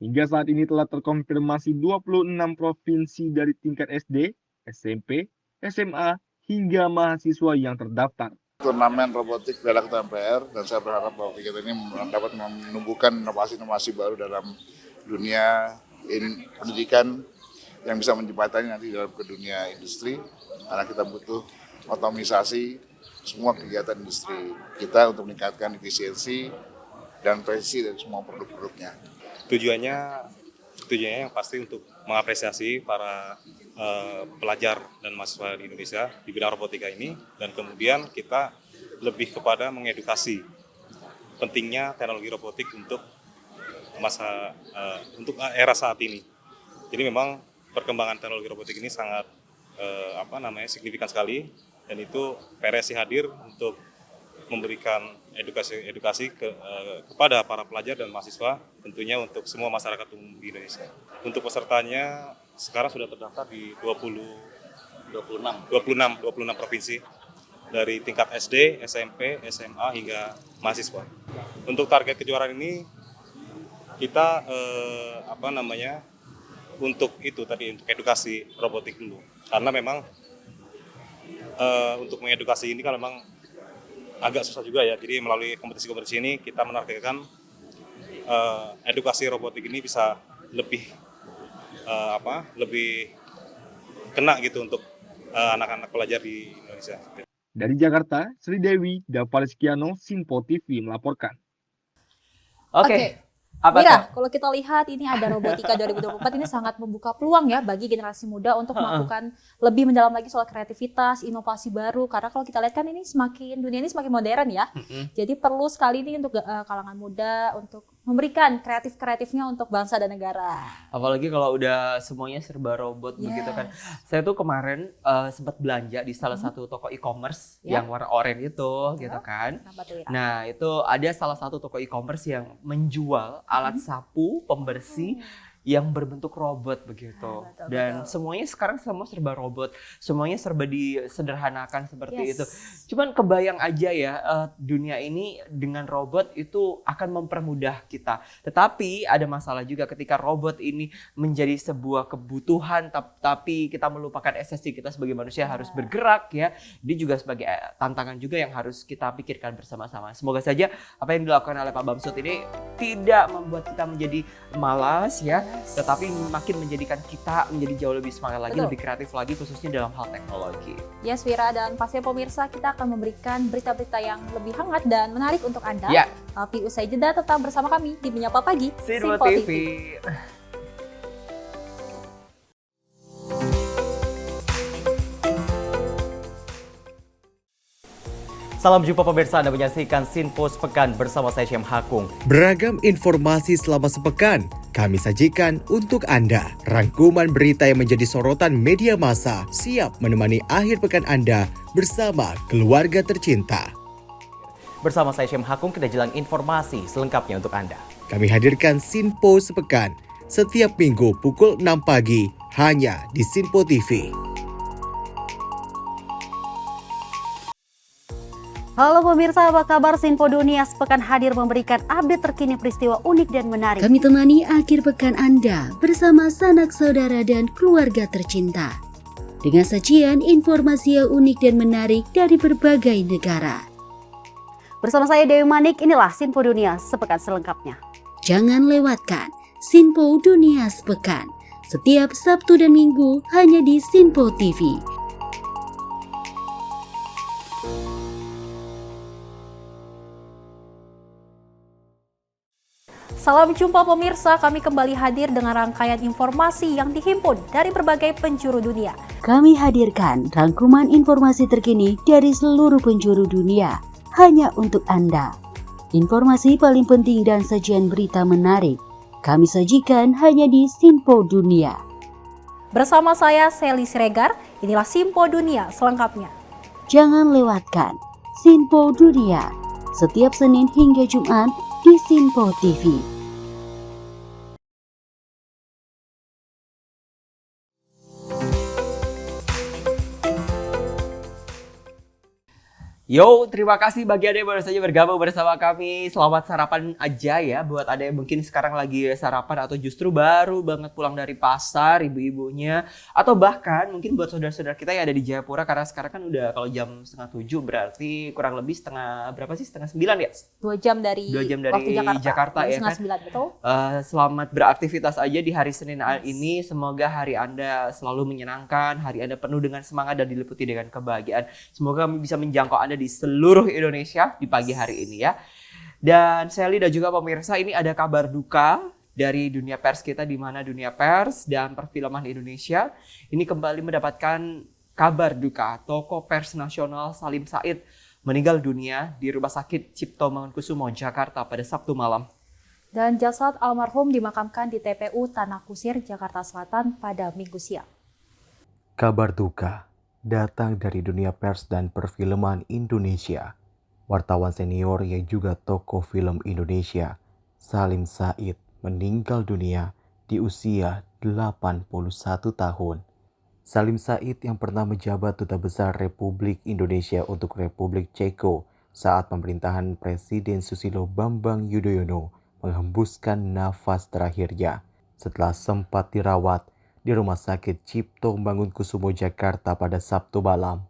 Hingga saat ini telah terkonfirmasi 26 provinsi dari tingkat SD, SMP, SMA, hingga mahasiswa yang terdaftar. Turnamen robotik Piala Ketua MPR, dan saya berharap bahwa kegiatan ini dapat menumbuhkan inovasi-inovasi baru dalam dunia pendidikan yang bisa menjembatani nanti dalam ke dunia industri, karena kita butuh otomatisasi semua kegiatan industri kita untuk meningkatkan efisiensi dan presisi dari semua produk-produknya. Tujuannya yang pasti untuk mengapresiasi para pelajar dan mahasiswa di Indonesia di bidang robotika ini, dan kemudian kita lebih kepada mengedukasi pentingnya teknologi robotik untuk untuk era saat ini. Jadi memang perkembangan teknologi robotik ini sangat signifikan sekali, dan itu PRSI hadir untuk memberikan edukasi kepada para pelajar dan mahasiswa, tentunya untuk semua masyarakat umum di Indonesia. Untuk pesertanya sekarang sudah terdaftar di 26 provinsi dari tingkat SD, SMP, SMA hingga mahasiswa. Untuk target kejuaraan ini kita untuk edukasi robotik dulu, karena memang untuk mengedukasi ini kan memang agak susah juga ya. Jadi melalui kompetisi-kompetisi ini kita menargetkan edukasi robotik ini bisa lebih kena gitu untuk anak-anak pelajar di Indonesia. Dari Jakarta, Sri Dewi Davariskiano, Simpo TV melaporkan. Oke. Mira, kalau kita lihat ini ada robotika 2024 ini sangat membuka peluang ya bagi generasi muda untuk melakukan lebih mendalam lagi soal kreativitas, inovasi baru. Karena kalau kita lihat kan dunia ini semakin modern ya. Jadi perlu sekali ini untuk kalangan muda untuk memberikan kreatif-kreatifnya untuk bangsa dan negara. Apalagi kalau udah semuanya serba robot begitu kan. Saya tuh kemarin sempat belanja di salah satu toko e-commerce yang warna oranye itu gitu kan. Nah, itu ada salah satu toko e-commerce yang menjual alat sapu pembersih yang berbentuk robot begitu. Dan semuanya sekarang semua serba robot, semuanya serba disederhanakan seperti itu. Cuman kebayang aja ya, dunia ini dengan robot itu akan mempermudah kita. Tetapi ada masalah juga ketika robot ini menjadi sebuah kebutuhan, tapi kita melupakan esensi kita sebagai manusia harus bergerak ya. Dia juga sebagai tantangan juga yang harus kita pikirkan bersama-sama. Semoga saja apa yang dilakukan oleh Pak Bamsud ini tidak membuat kita menjadi malas ya, tetapi makin menjadikan kita menjadi jauh lebih semangat lagi, lebih kreatif lagi, khususnya dalam hal teknologi. Yes, Wira, dan pastinya pemirsa, kita akan memberikan berita-berita yang lebih hangat dan menarik untuk Anda. Tapi usai jeda tetap bersama kami di Menyapa Pagi Sinpo TV. Salam jumpa pemirsa, Anda menyaksikan Sinpo Sepekan bersama saya Syam Hakung. Beragam informasi selama sepekan kami sajikan untuk Anda. Rangkuman berita yang menjadi sorotan media massa siap menemani akhir pekan Anda bersama keluarga tercinta. Bersama saya Syam Hakung, kita jelang informasi selengkapnya untuk Anda. Kami hadirkan Sinpo Sepekan setiap minggu pukul 6 pagi hanya di Sinpo TV. Halo pemirsa, apa kabar? Sinpo Dunia Sepekan hadir memberikan update terkini peristiwa unik dan menarik. Kami temani akhir pekan Anda bersama sanak saudara dan keluarga tercinta. Dengan sajian informasi yang unik dan menarik dari berbagai negara. Bersama saya Dewi Manik, inilah Sinpo Dunia Sepekan selengkapnya. Jangan lewatkan Sinpo Dunia Sepekan setiap Sabtu dan Minggu hanya di Sinpo TV. Salam jumpa pemirsa, kami kembali hadir dengan rangkaian informasi yang dihimpun dari berbagai penjuru dunia. Kami hadirkan rangkuman informasi terkini dari seluruh penjuru dunia hanya untuk Anda. Informasi paling penting dan sajian berita menarik kami sajikan hanya di Sinpo Dunia. Bersama saya Sally Siregar, inilah Sinpo Dunia selengkapnya. Jangan lewatkan Sinpo Dunia setiap Senin hingga Jumat di Sinpo TV. Yo, terima kasih bagi Anda yang baru saja bergabung bersama kami. Selamat sarapan aja ya buat Anda yang mungkin sekarang lagi sarapan atau justru baru banget pulang dari pasar, ibu-ibunya. Atau bahkan mungkin buat saudara-saudara kita yang ada di Jayapura, karena sekarang kan udah kalau jam 6:30 berarti kurang lebih setengah 9 ya? 2 jam dari waktu Jakarta ya kan? 8:30, betul. Selamat beraktivitas aja di hari Senin ini. Semoga hari Anda selalu menyenangkan, hari Anda penuh dengan semangat dan diliputi dengan kebahagiaan. Semoga kami bisa menjangkau Anda di seluruh Indonesia di pagi hari ini ya. Dan Sally dan juga pemirsa, ini ada kabar duka dari dunia pers kita, di mana dunia pers dan perfilman Indonesia ini kembali mendapatkan kabar duka. Tokoh pers nasional Salim Said meninggal dunia di Rumah Sakit Cipto Mangunkusumo, Jakarta pada Sabtu malam. Dan jasad almarhum dimakamkan di TPU Tanah Kusir, Jakarta Selatan pada Minggu siang. Kabar duka datang dari dunia pers dan perfilman Indonesia. Wartawan senior yang juga tokoh film Indonesia, Salim Said, meninggal dunia di usia 81 tahun. Salim Said yang pernah menjabat Duta Besar Republik Indonesia untuk Republik Ceko saat pemerintahan Presiden Susilo Bambang Yudhoyono menghembuskan nafas terakhirnya setelah sempat dirawat di Rumah Sakit Cipto Mangunkusumo, Jakarta pada Sabtu malam.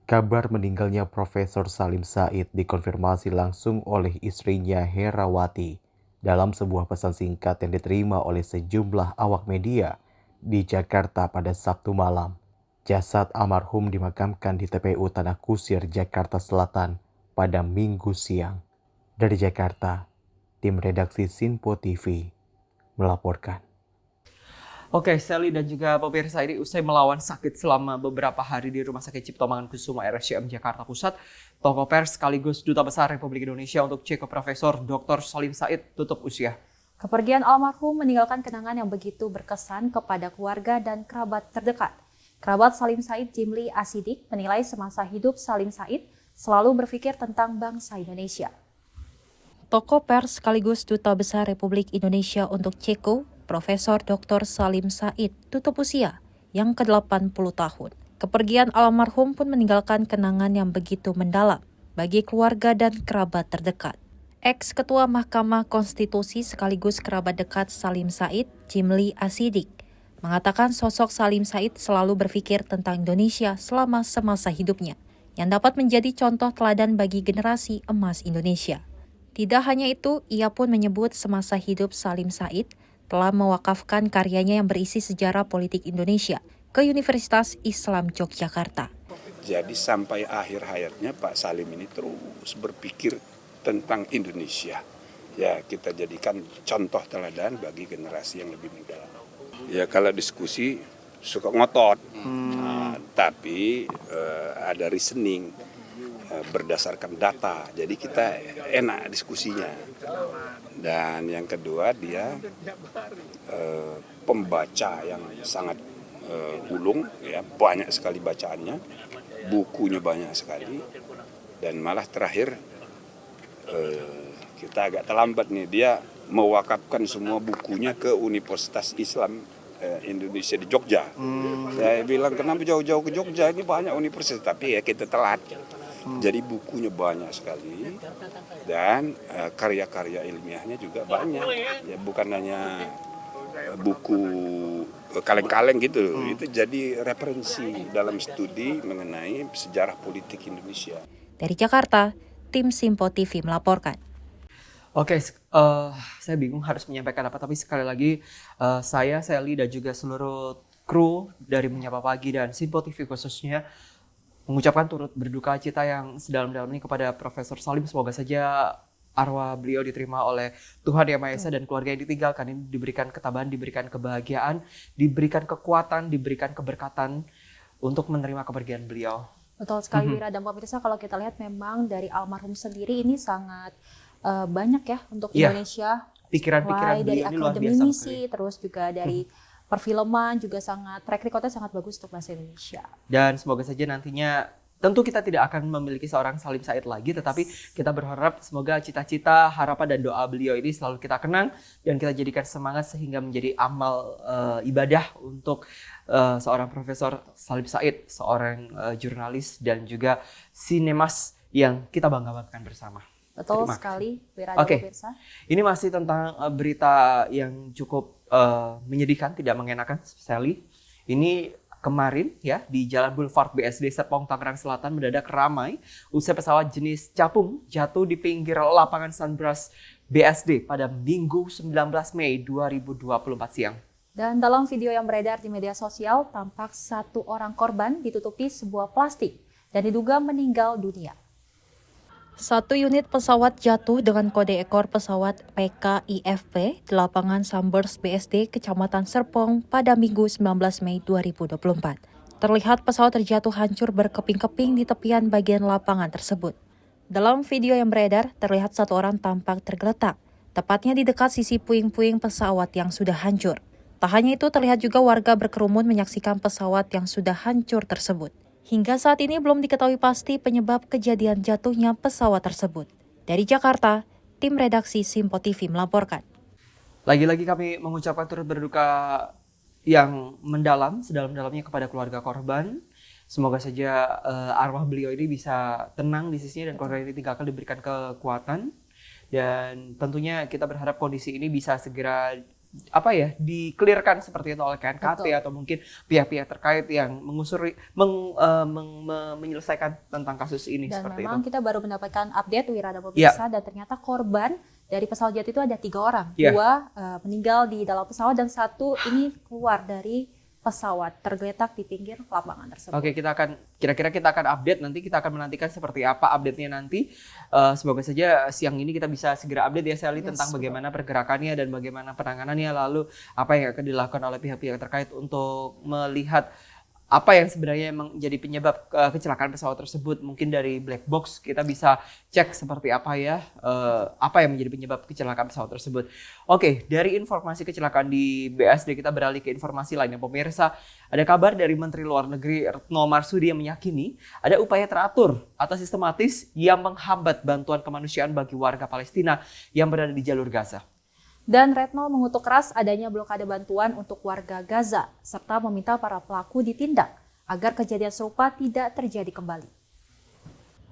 Kabar meninggalnya Profesor Salim Said dikonfirmasi langsung oleh istrinya Herawati dalam sebuah pesan singkat yang diterima oleh sejumlah awak media di Jakarta pada Sabtu malam. Jasad almarhum dimakamkan di TPU Tanah Kusir, Jakarta Selatan pada Minggu siang. Dari Jakarta, tim redaksi Sinpo TV melaporkan. Oke, Sally dan juga pemirsa, ini usai melawan sakit selama beberapa hari di Rumah Sakit Cipto Mangunkusumo RSCM Jakarta Pusat, tokoh pers sekaligus Duta Besar Republik Indonesia untuk Ceko Profesor Dr. Salim Said tutup usia. Kepergian almarhum meninggalkan kenangan yang begitu berkesan kepada keluarga dan kerabat terdekat. Kerabat Salim Said, Jimli Asidik, menilai semasa hidup Salim Said selalu berpikir tentang bangsa Indonesia. Tokoh pers sekaligus Duta Besar Republik Indonesia untuk Ceko, Profesor Dr. Salim Said, tutup usia yang ke-80 tahun. Kepergian almarhum pun meninggalkan kenangan yang begitu mendalam bagi keluarga dan kerabat terdekat. Ex-Ketua Mahkamah Konstitusi sekaligus kerabat dekat Salim Said, Jimli Asidik, mengatakan sosok Salim Said selalu berpikir tentang Indonesia selama semasa hidupnya, yang dapat menjadi contoh teladan bagi generasi emas Indonesia. Tidak hanya itu, ia pun menyebut semasa hidup Salim Said telah mewakafkan karyanya yang berisi sejarah politik Indonesia ke Universitas Islam Yogyakarta. Jadi sampai akhir hayatnya Pak Salim ini terus berpikir tentang Indonesia. Ya, kita jadikan contoh teladan bagi generasi yang lebih muda. Ya, kalau diskusi suka ngotot, tapi ada reasoning berdasarkan data. Jadi kita enak diskusinya. Dan yang kedua, dia pembaca yang sangat ulung, ya, banyak sekali bacaannya, bukunya banyak sekali, dan malah terakhir kita agak terlambat nih, dia mewakafkan semua bukunya ke Universitas Islam Indonesia di Jogja. Saya bilang kenapa jauh-jauh ke Jogja, ini banyak universitas, tapi ya kita telat. Jadi bukunya banyak sekali dan karya-karya ilmiahnya juga banyak. Ya bukan hanya buku kaleng-kaleng gitu, itu jadi referensi dalam studi mengenai sejarah politik Indonesia. Dari Jakarta, tim Simpo TV melaporkan. Oke, saya bingung harus menyampaikan apa, tapi sekali lagi saya, Sally, dan juga seluruh kru dari Menyapa Pagi dan Simpo TV khususnya mengucapkan turut berduka cita yang sedalam-dalamnya kepada Profesor Salim. Semoga saja arwah beliau diterima oleh Tuhan Yang Maha Esa dan keluarga yang ditinggalkan ini diberikan ketabahan, diberikan kebahagiaan, diberikan kekuatan, diberikan keberkatan untuk menerima kepergian beliau. Betul sekali, Wira dan pemirsa, kalau kita lihat memang dari almarhum sendiri ini sangat banyak ya untuk Indonesia. Pikiran-pikiran dari beliau ini luar biasa. akademisi, terus juga dari perfilman juga sangat, track recordnya sangat bagus untuk bahasa Indonesia. Dan semoga saja nantinya, tentu kita tidak akan memiliki seorang Salim Said lagi, tetapi kita berharap semoga cita-cita, harapan, dan doa beliau ini selalu kita kenang dan kita jadikan semangat sehingga menjadi amal ibadah untuk seorang Profesor Salim Said, seorang jurnalis dan juga sinemas yang kita bangga-banggakan bersama. Betul sekali, Wira dan pemirsa. Ini masih tentang berita yang cukup menyedihkan, tidak mengenakan, Sally. Ini kemarin ya di Jalan Boulevard BSD Serpong, Tangerang Selatan mendadak ramai usai pesawat jenis capung jatuh di pinggir lapangan Sunbras BSD pada Minggu 19 Mei 2024 siang. Dan dalam video yang beredar di media sosial, tampak satu orang korban ditutupi sebuah plastik dan diduga meninggal dunia. Satu unit pesawat jatuh dengan kode ekor pesawat PKIFP di lapangan Sunburst BSD, Kecamatan Serpong pada Minggu 19 Mei 2024. Terlihat pesawat terjatuh hancur berkeping-keping di tepian bagian lapangan tersebut. Dalam video yang beredar, terlihat satu orang tampak tergeletak, tepatnya di dekat sisi puing-puing pesawat yang sudah hancur. Tak hanya itu, terlihat juga warga berkerumun menyaksikan pesawat yang sudah hancur tersebut. Hingga saat ini belum diketahui pasti penyebab kejadian jatuhnya pesawat tersebut. Dari Jakarta, tim redaksi Simpo TV melaporkan. Lagi-lagi kami mengucapkan turut berduka yang mendalam, sedalam-dalamnya kepada keluarga korban. Semoga saja arwah beliau ini bisa tenang di sisinya dan keluarga ini ditinggalkan diberikan kekuatan. Dan tentunya kita berharap kondisi ini bisa segera di-clearkan seperti itu oleh KNKT. Betul. Atau mungkin pihak-pihak terkait yang mengusuri menyelesaikan tentang kasus ini. Dan seperti memang itu. kita baru mendapatkan update, Wira dan pemirsa, dan ternyata korban dari pesawat jet itu ada 3 orang. 2 meninggal di dalam pesawat dan 1 ini keluar dari pesawat tergeletak di pinggir lapangan tersebut. Oke, kita akan update nanti, kita akan menantikan seperti apa update-nya nanti. Semoga saja siang ini kita bisa segera update ya Sally tentang bagaimana pergerakannya dan bagaimana penanganannya, lalu apa yang akan dilakukan oleh pihak-pihak terkait untuk melihat apa yang sebenarnya emang jadi penyebab kecelakaan pesawat tersebut. Mungkin dari black box kita bisa cek seperti apa ya, apa yang menjadi penyebab kecelakaan pesawat tersebut. Oke, dari informasi kecelakaan di BSD kita beralih ke informasi lainnya pemirsa. Ada kabar dari Menteri Luar Negeri Retno Marsudi yang meyakini ada upaya teratur atau sistematis yang menghambat bantuan kemanusiaan bagi warga Palestina yang berada di jalur Gaza. Dan Retno mengutuk keras adanya blokade bantuan untuk warga Gaza, serta meminta para pelaku ditindak agar kejadian serupa tidak terjadi kembali.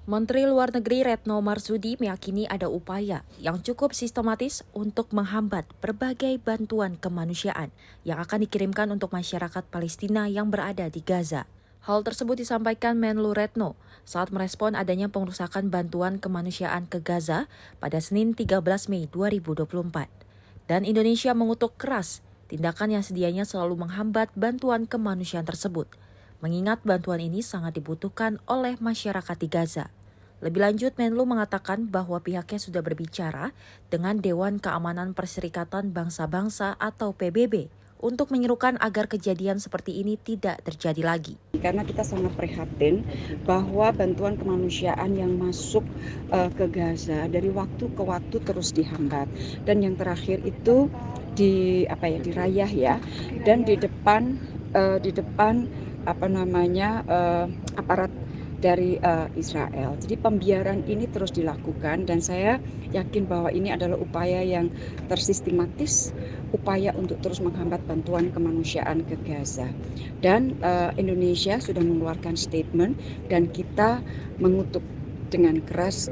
Menteri Luar Negeri Retno Marsudi meyakini ada upaya yang cukup sistematis untuk menghambat berbagai bantuan kemanusiaan yang akan dikirimkan untuk masyarakat Palestina yang berada di Gaza. Hal tersebut disampaikan Menlu Retno saat merespon adanya pengerusakan bantuan kemanusiaan ke Gaza pada Senin 13 Mei 2024. Dan Indonesia mengutuk keras tindakan yang sedianya selalu menghambat bantuan kemanusiaan tersebut, mengingat bantuan ini sangat dibutuhkan oleh masyarakat di Gaza. Lebih lanjut, Menlu mengatakan bahwa pihaknya sudah berbicara dengan Dewan Keamanan Perserikatan Bangsa-Bangsa atau PBB untuk menyerukan agar kejadian seperti ini tidak terjadi lagi. Karena kita sangat prihatin bahwa bantuan kemanusiaan yang masuk ke Gaza dari waktu ke waktu terus dihambat, dan yang terakhir itu di Rayah ya, dan di depan aparat dari Israel. Jadi pembiaran ini terus dilakukan, dan saya yakin bahwa ini adalah upaya yang tersistematis, upaya untuk terus menghambat bantuan kemanusiaan ke Gaza. Dan Indonesia sudah mengeluarkan statement, dan kita mengutuk dengan keras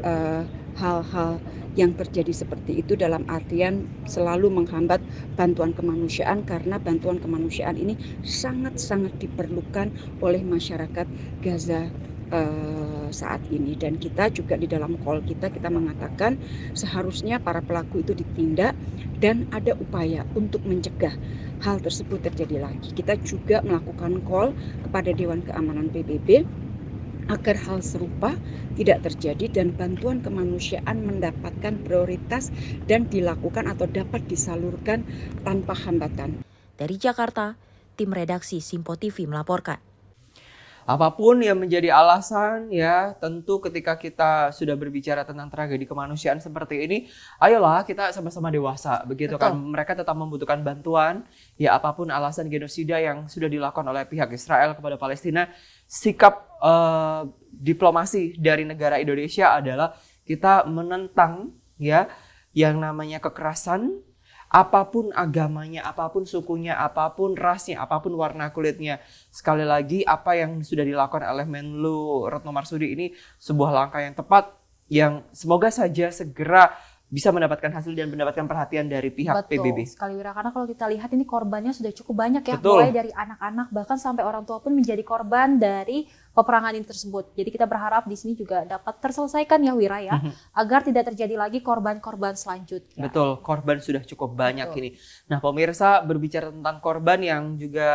hal-hal yang terjadi seperti itu, dalam artian selalu menghambat bantuan kemanusiaan, karena bantuan kemanusiaan ini sangat-sangat diperlukan oleh masyarakat Gaza saat ini. Dan kita juga di dalam call kita mengatakan seharusnya para pelaku itu ditindak dan ada upaya untuk mencegah hal tersebut terjadi lagi. Kita juga melakukan call kepada Dewan Keamanan PBB agar hal serupa tidak terjadi dan bantuan kemanusiaan mendapatkan prioritas dan dilakukan atau dapat disalurkan tanpa hambatan. Dari Jakarta, tim redaksi Simpo TV melaporkan. Apapun yang menjadi alasan ya, tentu ketika kita sudah berbicara tentang tragedi kemanusiaan seperti ini, ayolah kita sama-sama dewasa, begitu kan. Mereka tetap membutuhkan bantuan, ya apapun alasan genosida yang sudah dilakukan oleh pihak Israel kepada Palestina, sikap diplomasi dari negara Indonesia adalah kita menentang ya yang namanya kekerasan, apapun agamanya, apapun sukunya, apapun rasnya, apapun warna kulitnya. Sekali lagi, apa yang sudah dilakukan oleh Menlu Retno Marsudi ini sebuah langkah yang tepat, yang semoga saja segera bisa mendapatkan hasil dan mendapatkan perhatian dari pihak PBB. Sekali Wira, karena kalau kita lihat ini korbannya sudah cukup banyak ya, Betul. mulai dari anak-anak bahkan sampai orang tua pun menjadi korban dari peperangan ini tersebut. Jadi kita berharap di sini juga dapat terselesaikan ya Wira ya, agar tidak terjadi lagi korban-korban selanjutnya. Betul, korban sudah cukup banyak ini. Nah pemirsa, berbicara tentang korban yang juga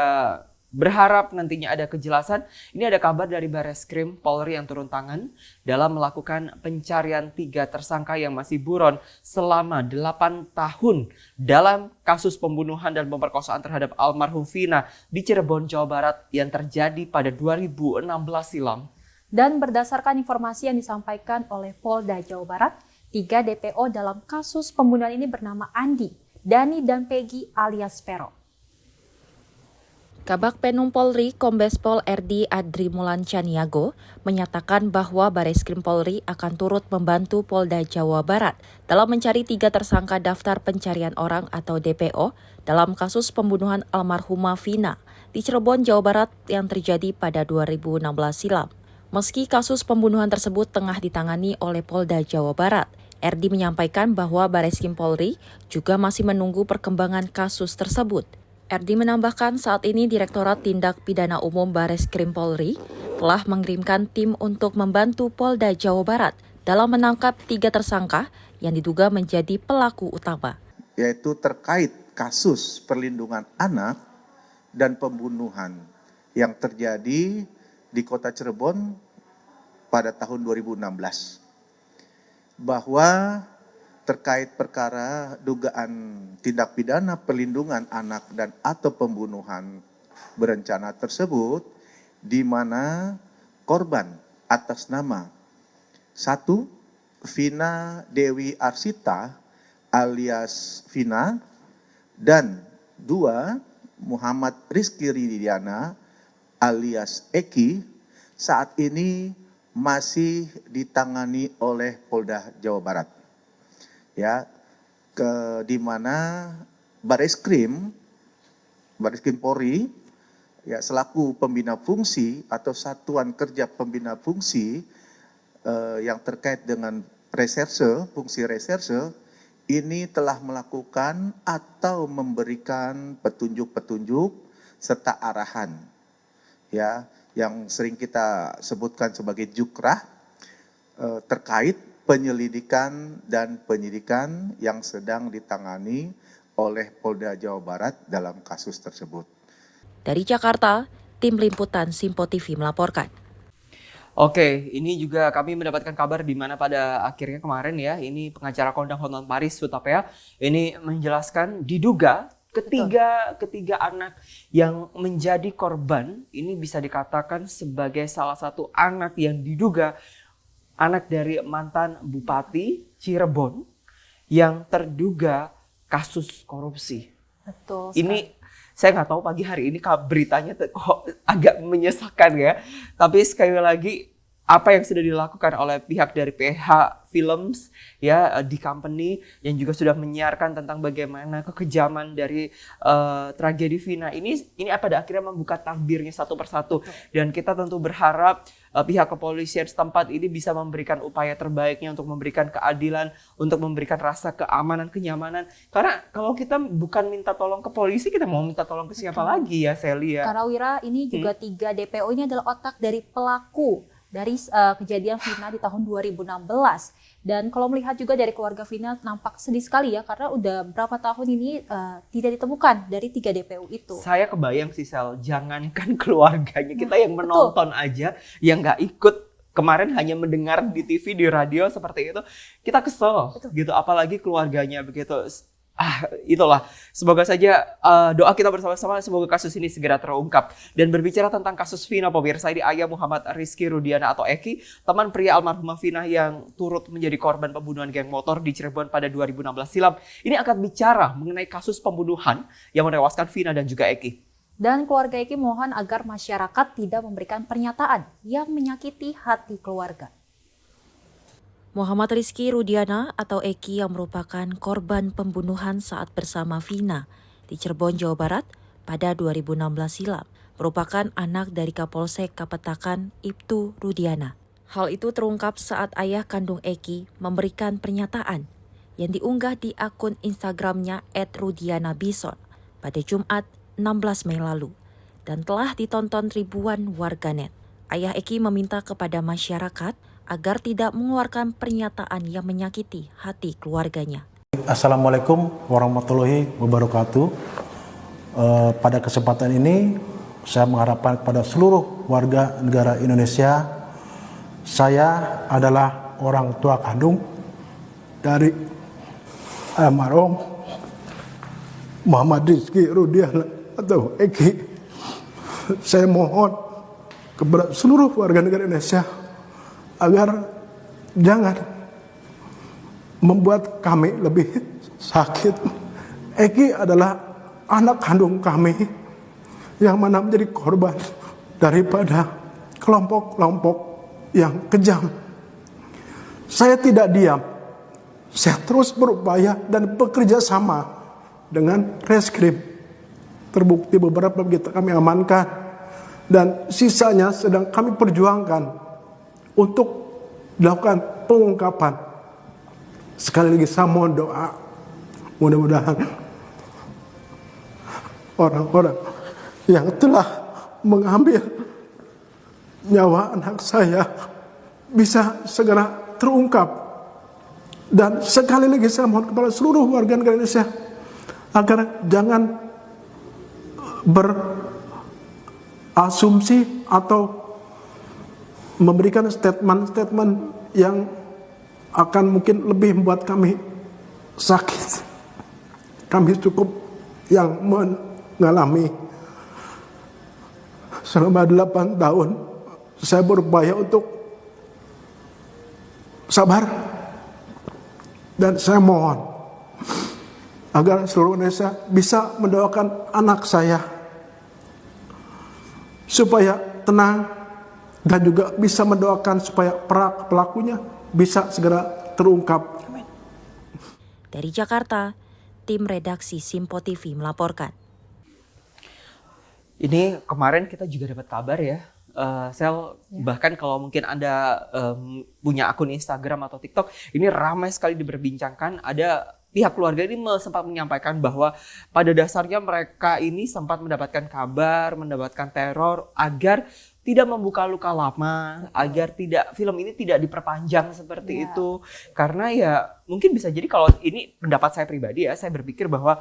berharap nantinya ada kejelasan, ini ada kabar dari Bareskrim Polri yang turun tangan dalam melakukan pencarian 3 tersangka yang masih buron selama 8 tahun dalam kasus pembunuhan dan pemerkosaan terhadap almarhum Vina di Cirebon, Jawa Barat yang terjadi pada 2016 silam. Dan berdasarkan informasi yang disampaikan oleh Polda Jawa Barat, 3 DPO dalam kasus pembunuhan ini bernama Andi, Dani, dan Peggy alias Vero. Kabak Penum Polri Kombes Pol RD Adri Mulan Caniago menyatakan bahwa Bareskrim Polri akan turut membantu Polda Jawa Barat dalam mencari 3 tersangka daftar pencarian orang atau DPO dalam kasus pembunuhan almarhumah Vina di Cirebon, Jawa Barat yang terjadi pada 2016 silam. Meski kasus pembunuhan tersebut tengah ditangani oleh Polda Jawa Barat, RD menyampaikan bahwa Bareskrim Polri juga masih menunggu perkembangan kasus tersebut. RD menambahkan saat ini Direktorat Tindak Pidana Umum Bareskrim Polri telah mengirimkan tim untuk membantu Polda Jawa Barat dalam menangkap 3 tersangka yang diduga menjadi pelaku utama. Yaitu terkait kasus perlindungan anak dan pembunuhan yang terjadi di Kota Cirebon pada tahun 2016. Bahwa terkait perkara dugaan tindak pidana perlindungan anak dan atau pembunuhan berencana tersebut, di mana korban atas nama 1. Vina Dewi Arsita alias Vina, dan 2. Muhammad Rizky Rudiana alias Eki saat ini masih ditangani oleh Polda Jawa Barat. Ya, di mana Bareskrim Polri ya selaku pembina fungsi atau satuan kerja pembina fungsi yang terkait dengan fungsi reserse ini telah melakukan atau memberikan petunjuk-petunjuk serta arahan ya yang sering kita sebutkan sebagai jukrah terkait penyelidikan dan penyidikan yang sedang ditangani oleh Polda Jawa Barat dalam kasus tersebut. Dari Jakarta, tim liputan Simpo TV melaporkan. Oke, ini juga kami mendapatkan kabar di mana pada akhirnya kemarin ya, ini pengacara kondang Hotman Paris Hutapea ini menjelaskan diduga ketiga anak yang menjadi korban ini bisa dikatakan sebagai salah satu anak yang diduga anak dari mantan Bupati Cirebon yang terduga kasus korupsi. Betul. Ini saya nggak tahu pagi hari ini beritanya kok agak menyesakan ya. Tapi sekali lagi apa yang sudah dilakukan oleh pihak dari PH Films ya di company yang juga sudah menyiarkan tentang bagaimana kekejaman dari tragedi Vina ini pada akhirnya membuka tabirnya satu persatu, dan kita tentu berharap pihak kepolisian setempat ini bisa memberikan upaya terbaiknya untuk memberikan keadilan, untuk memberikan rasa keamanan, kenyamanan. Karena kalau kita bukan minta tolong ke polisi, kita mau minta tolong ke siapa lagi ya, Sally ya? Karena Wira, ini juga 3 DPO ini adalah otak dari pelaku dari kejadian Vina di tahun 2016. Dan kalau melihat juga dari keluarga Vina nampak sedih sekali ya, karena udah berapa tahun ini tidak ditemukan dari 3 DPO itu. Saya kebayang sih Sel, jangankan keluarganya, kita yang menonton aja, yang nggak ikut kemarin hanya mendengar di TV, di radio seperti itu, kita kesel gitu, apalagi keluarganya begitu. Itulah, semoga saja doa kita bersama-sama semoga kasus ini segera terungkap. Dan berbicara tentang kasus Vina, pemirsa, ini ayah Muhammad Rizky Rudiana atau Eki, teman pria almarhumah Vina yang turut menjadi korban pembunuhan geng motor di Cirebon pada 2016 silam. Ini akan bicara mengenai kasus pembunuhan yang menewaskan Vina dan juga Eki. Dan keluarga Eki mohon agar masyarakat tidak memberikan pernyataan yang menyakiti hati keluarga. Muhammad Rizky Rudiana atau Eki yang merupakan korban pembunuhan saat bersama Vina di Cirebon, Jawa Barat pada 2016 silam, merupakan anak dari Kapolsek Kapetakan Ibtu Rudiana. Hal itu terungkap saat ayah kandung Eki memberikan pernyataan yang diunggah di akun Instagramnya @rudianabison pada Jumat 16 Mei lalu dan telah ditonton ribuan warganet. Ayah Eki meminta kepada masyarakat agar tidak mengeluarkan pernyataan yang menyakiti hati keluarganya. Assalamualaikum warahmatullahi wabarakatuh. Pada kesempatan ini saya mengharapkan kepada seluruh warga negara Indonesia, saya adalah orang tua kandung dari almarhum Muhammad Rizky Rudiana atau Eki. Saya mohon kepada seluruh warga negara Indonesia agar jangan membuat kami lebih sakit. Eki adalah anak kandung kami yang mana menjadi korban daripada kelompok-kelompok yang kejam. Saya tidak diam. Saya terus berupaya dan bekerja sama dengan reskrim. Terbukti beberapa kami amankan dan sisanya sedang kami perjuangkan untuk dilakukan pengungkapan. Sekali lagi saya mohon doa, mudah-mudahan orang-orang yang telah mengambil nyawa anak saya bisa segera terungkap. Dan sekali lagi saya mohon kepada seluruh warga negara Indonesia agar jangan berasumsi atau memberikan statement-statement yang akan mungkin lebih membuat kami sakit. Kami cukup yang mengalami selama 8 tahun saya berupaya untuk sabar, dan saya mohon agar seluruh Indonesia bisa mendoakan anak saya supaya tenang, dan juga bisa mendoakan supaya pelakunya bisa segera terungkap. Dari Jakarta, tim redaksi Simpo TV melaporkan. Ini kemarin kita juga dapat kabar ya, Sel, bahkan kalau mungkin Anda punya akun Instagram atau TikTok, ini ramai sekali diperbincangkan. Ada pihak keluarga ini sempat menyampaikan bahwa pada dasarnya mereka ini sempat mendapatkan kabar, mendapatkan teror agar tidak membuka luka lama, agar film ini tidak diperpanjang seperti itu. Karena ya mungkin bisa jadi, kalau ini pendapat saya pribadi ya, saya berpikir bahwa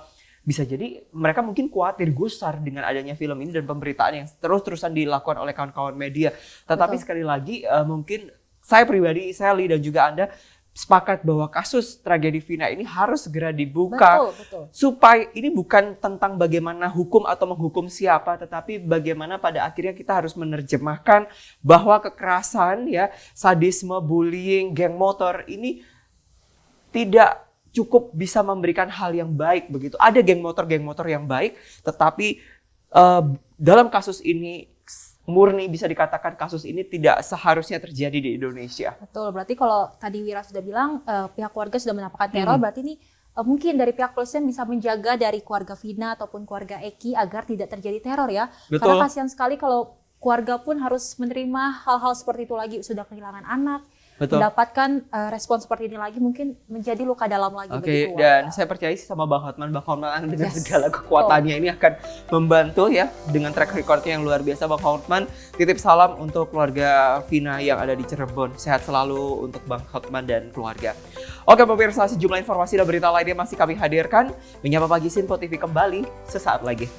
bisa jadi mereka mungkin khawatir gusar dengan adanya film ini dan pemberitaan yang terus-terusan dilakukan oleh kawan-kawan media. Tetapi sekali lagi mungkin saya pribadi, Sally dan juga Anda sepakat bahwa kasus tragedi Vina ini harus segera dibuka. Supaya ini bukan tentang bagaimana hukum atau menghukum siapa, tetapi bagaimana pada akhirnya kita harus menerjemahkan bahwa kekerasan, ya, sadisme, bullying, geng motor ini tidak cukup bisa memberikan hal yang baik begitu. Ada geng motor yang baik, tetapi dalam kasus ini murni bisa dikatakan kasus ini tidak seharusnya terjadi di Indonesia. Betul, berarti kalau tadi Wira sudah bilang pihak keluarga sudah mendapatkan teror, berarti ini mungkin dari pihak polisian bisa menjaga dari keluarga Vina ataupun keluarga Eki agar tidak terjadi teror ya. Betul. Karena kasihan sekali kalau keluarga pun harus menerima hal-hal seperti itu lagi, sudah kehilangan anak. Betul. Mendapatkan respon seperti ini lagi mungkin menjadi luka dalam lagi. Oke, dan saya percaya sih sama Bang Hotman dengan segala kekuatannya ini akan membantu ya, dengan track recordnya yang luar biasa. Bang Hotman, titip salam untuk keluarga Vina yang ada di Cirebon. Sehat selalu untuk Bang Hotman dan keluarga. Oke pemirsa, sejumlah informasi dan berita lainnya masih kami hadirkan. Menyapa Pagi Simpo TV kembali sesaat lagi.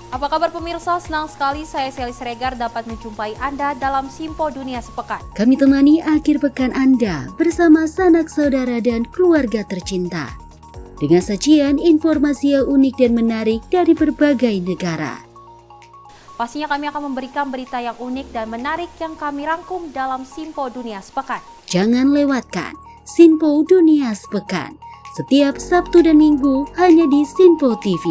Apa kabar pemirsa? Senang sekali saya Sally Siregar dapat menjumpai Anda dalam Simpo Dunia Sepekan. Kami temani akhir pekan Anda bersama sanak saudara dan keluarga tercinta. Dengan sajian informasi yang unik dan menarik dari berbagai negara. Pastinya kami akan memberikan berita yang unik dan menarik yang kami rangkum dalam Simpo Dunia Sepekan. Jangan lewatkan Simpo Dunia Sepekan setiap Sabtu dan Minggu hanya di Simpo TV.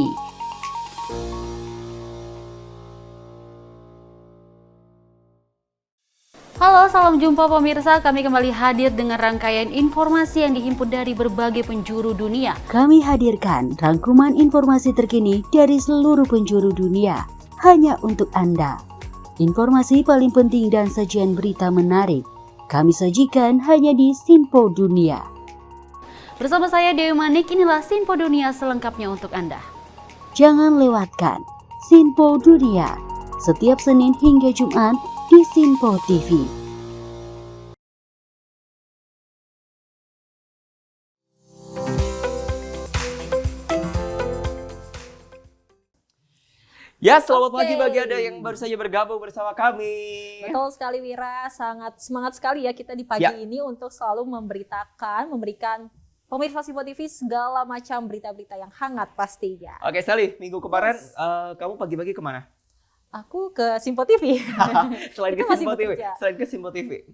Halo, salam jumpa pemirsa. Kami kembali hadir dengan rangkaian informasi yang dihimpun dari berbagai penjuru dunia. Kami hadirkan rangkuman informasi terkini dari seluruh penjuru dunia hanya untuk Anda. Informasi paling penting dan sajian berita menarik kami sajikan hanya di Simpo Dunia. Bersama saya Dewi Manik, inilah Simpo Dunia selengkapnya untuk Anda. Jangan lewatkan Simpo Dunia setiap Senin hingga Jumat di Simpo TV. Ya, selamat pagi bagi Anda yang baru saja bergabung bersama kami. Betul sekali Wira, sangat semangat sekali ya kita di pagi ini untuk selalu memberikan pemirsa Simpo TV segala macam berita-berita yang hangat pastinya. Oke Sally, minggu kemarin kamu pagi-pagi kemana? Aku ke Simpo TV. Selain ke Simpo TV.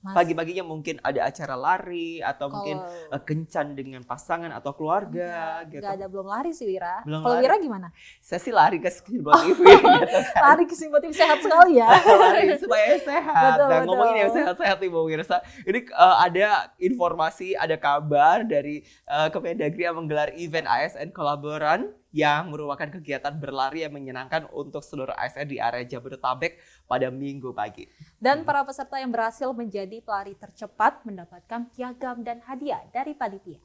Mas. Pagi-paginya mungkin ada acara lari atau mungkin kencan dengan pasangan atau keluarga gitu. Gak ada, belum lari sih Wira. Kalau Wira gimana? Saya sih lari ke Simpo TV gitu kan. Lari ke Simpo TV sehat sekali ya. Lari supaya sehat. Betul. Ngomongin yang sehat-sehat nih Bu Wirsa. Ini ada informasi, ada kabar dari Kemendagri yang menggelar event ASN Kolaboran yang merupakan kegiatan berlari yang menyenangkan untuk seluruh ASN di area Jabodetabek pada Minggu pagi. Dan para peserta yang berhasil menjadi pelari tercepat mendapatkan piagam dan hadiah dari panitia.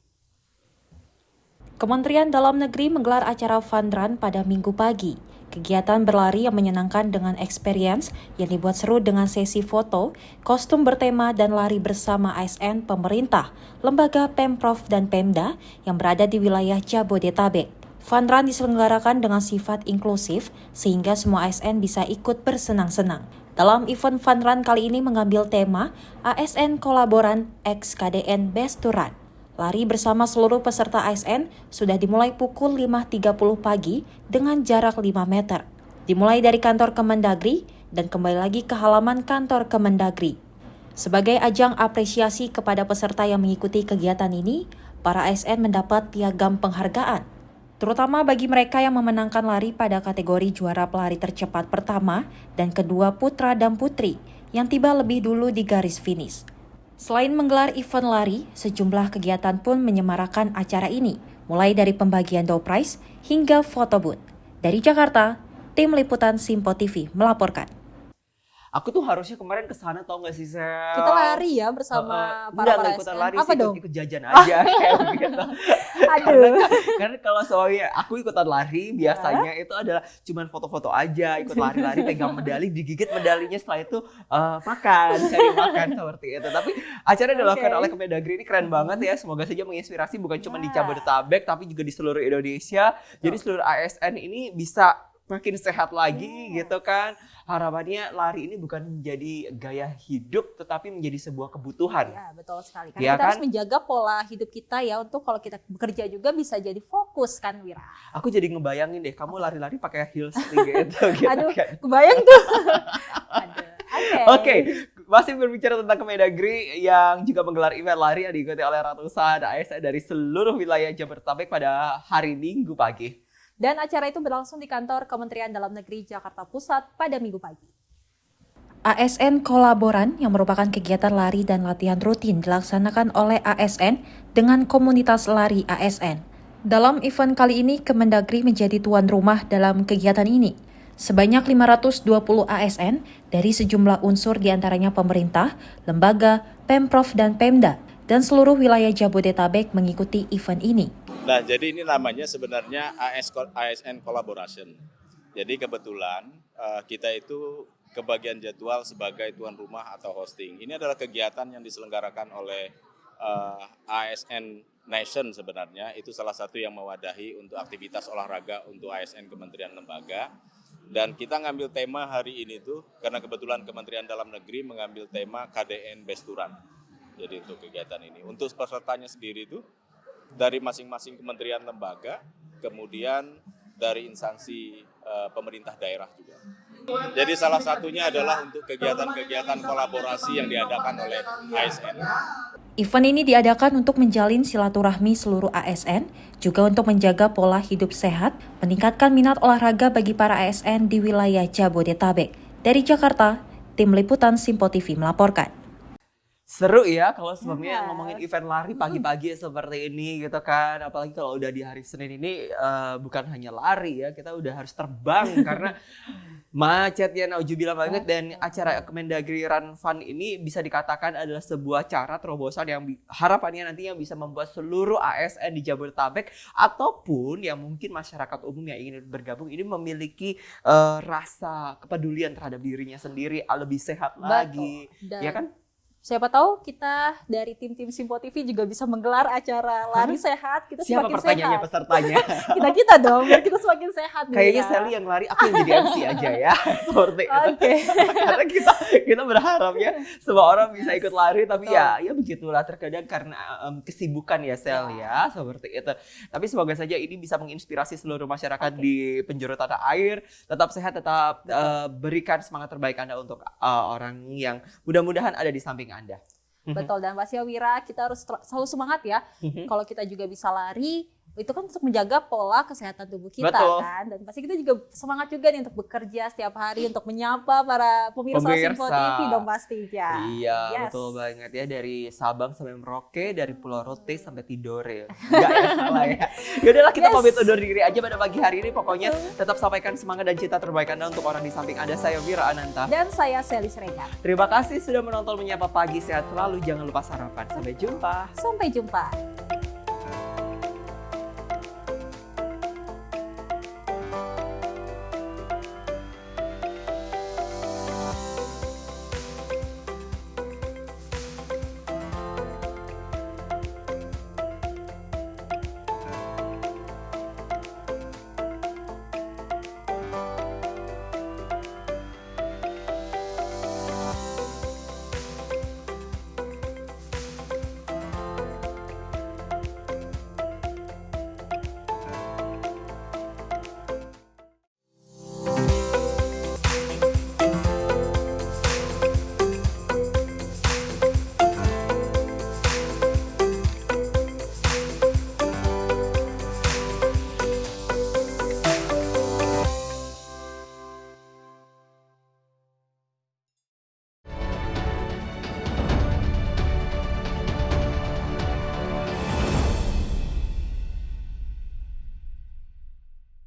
Kementerian Dalam Negeri menggelar acara Fun Run pada Minggu pagi. Kegiatan berlari yang menyenangkan dengan experience yang dibuat seru dengan sesi foto, kostum bertema dan lari bersama ASN, pemerintah, lembaga Pemprov dan Pemda yang berada di wilayah Jabodetabek. Fun Run diselenggarakan dengan sifat inklusif sehingga semua ASN bisa ikut bersenang-senang. Dalam event Fun Run kali ini mengambil tema ASN Kolaboran X KDN Best to Run. Lari bersama seluruh peserta ASN sudah dimulai pukul 5.30 pagi dengan jarak 5 meter. Dimulai dari kantor Kemendagri dan kembali lagi ke halaman kantor Kemendagri. Sebagai ajang apresiasi kepada peserta yang mengikuti kegiatan ini, para ASN mendapat piagam penghargaan, terutama bagi mereka yang memenangkan lari pada kategori juara pelari tercepat pertama dan kedua putra dan putri yang tiba lebih dulu di garis finish. Selain menggelar event lari, sejumlah kegiatan pun menyemarakan acara ini, mulai dari pembagian door prize hingga foto booth. Dari Jakarta, tim liputan Simpo TV melaporkan. Aku tuh harusnya kemarin kesana, tau gak sih, Sel? Kita lari ya bersama para ikutan ASN. lari Apa sih, dong? ikut jajan aja kayak gitu. Aduh. Karena kalau soalnya aku ikutan lari biasanya itu adalah cuman foto-foto aja, ikut lari-lari, pegang medali, digigit medalinya, setelah itu makan, cari makan seperti itu. Tapi acara yang dilakukan oleh Kemendagri ini keren banget ya. Semoga saja menginspirasi bukan cuma di Jabodetabek tapi juga di seluruh Indonesia. Jadi seluruh ASN ini bisa makin sehat lagi gitu kan. Harapannya lari ini bukan menjadi gaya hidup tetapi menjadi sebuah kebutuhan. Ya, betul sekali. Karena Ya kita kan? harus menjaga pola hidup kita ya untuk kalau kita bekerja juga bisa jadi fokus kan, Wira. Aku jadi ngebayangin deh kamu lari-lari pakai heels gitu. Aduh, kan. kebayang tuh. Oke, masih berbicara tentang Kemendagri yang juga menggelar event lari yang diikuti oleh ratusan ASN dari seluruh wilayah Jabodetabek pada hari Minggu pagi. Dan acara itu berlangsung di kantor Kementerian Dalam Negeri Jakarta Pusat pada Minggu pagi. ASN Kolaboran yang merupakan kegiatan lari dan latihan rutin dilaksanakan oleh ASN dengan komunitas lari ASN. Dalam event kali ini, Kemendagri menjadi tuan rumah dalam kegiatan ini. Sebanyak 520 ASN dari sejumlah unsur diantaranya pemerintah, lembaga, Pemprov dan Pemda, dan seluruh wilayah Jabodetabek mengikuti event ini. Nah, jadi ini namanya sebenarnya ASN Collaboration. Jadi kebetulan kita itu kebagian jadwal sebagai tuan rumah atau hosting. Ini adalah kegiatan yang diselenggarakan oleh ASN Nation sebenarnya. Itu salah satu yang mewadahi untuk aktivitas olahraga untuk ASN Kementerian Lembaga. Dan kita ngambil tema hari ini tuh karena kebetulan Kementerian Dalam Negeri mengambil tema KDN Besturan. Jadi untuk kegiatan ini. Untuk pesertanya sendiri itu dari masing-masing kementerian lembaga, kemudian dari instansi pemerintah daerah juga. Jadi salah satunya adalah untuk kegiatan-kegiatan kolaborasi yang diadakan oleh ASN. Event ini diadakan untuk menjalin silaturahmi seluruh ASN, juga untuk menjaga pola hidup sehat, meningkatkan minat olahraga bagi para ASN di wilayah Jabodetabek. Dari Jakarta, tim liputan Simpo TV melaporkan. Seru ya kalau sebelumnya ngomongin event lari pagi-pagi seperti ini gitu kan. Apalagi kalau udah di hari Senin ini bukan hanya lari ya, kita udah harus terbang karena macetnya naujubillah banget. Dan acara Kemendagri Run Fun ini bisa dikatakan adalah sebuah cara terobosan yang harapannya nantinya bisa membuat seluruh ASN di Jabodetabek ataupun yang mungkin masyarakat umum yang ingin bergabung ini memiliki rasa kepedulian terhadap dirinya sendiri, lebih sehat lagi. Dan ya kan? Siapa tahu kita dari tim-tim Simpo TV juga bisa menggelar acara lari sehat. Kita Siapa semakin pertanyaannya sehat. pesertanya? Kita dong, biar kita semakin sehat. Kayaknya Mira. Sally yang lari, aku yang jadi MC aja ya. Seperti itu. Karena kita berharapnya semua orang bisa ikut lari, tapi ya begitulah terkadang karena kesibukan ya Sel ya, seperti itu. Tapi semoga saja ini bisa menginspirasi seluruh masyarakat di penjuru tanah air, tetap sehat, tetap berikan semangat terbaik Anda untuk orang yang mudah-mudahan ada di samping Anda. Betul, dan pasti Wira, kita harus selalu semangat ya. Kalau kita juga bisa lari, itu kan untuk menjaga pola kesehatan tubuh kita. Betul. Kan. Dan pasti kita juga semangat juga nih untuk bekerja setiap hari, untuk menyapa para pemirsa Simpo TV dong pastinya. Iya, betul banget ya. Dari Sabang sampai Merauke, dari Pulau Rote sampai Tidore. Enggak ya, salah ya. Yaudahlah, kita pamit undur diri aja pada pagi hari ini. Pokoknya tetap sampaikan semangat dan cita terbaik Anda untuk orang di samping Anda. Saya Wira Ananta. Dan saya Sally Siregar. Terima kasih sudah menonton Menyapa Pagi. Sehat selalu, jangan lupa sarapan. Sampai jumpa. Sampai jumpa.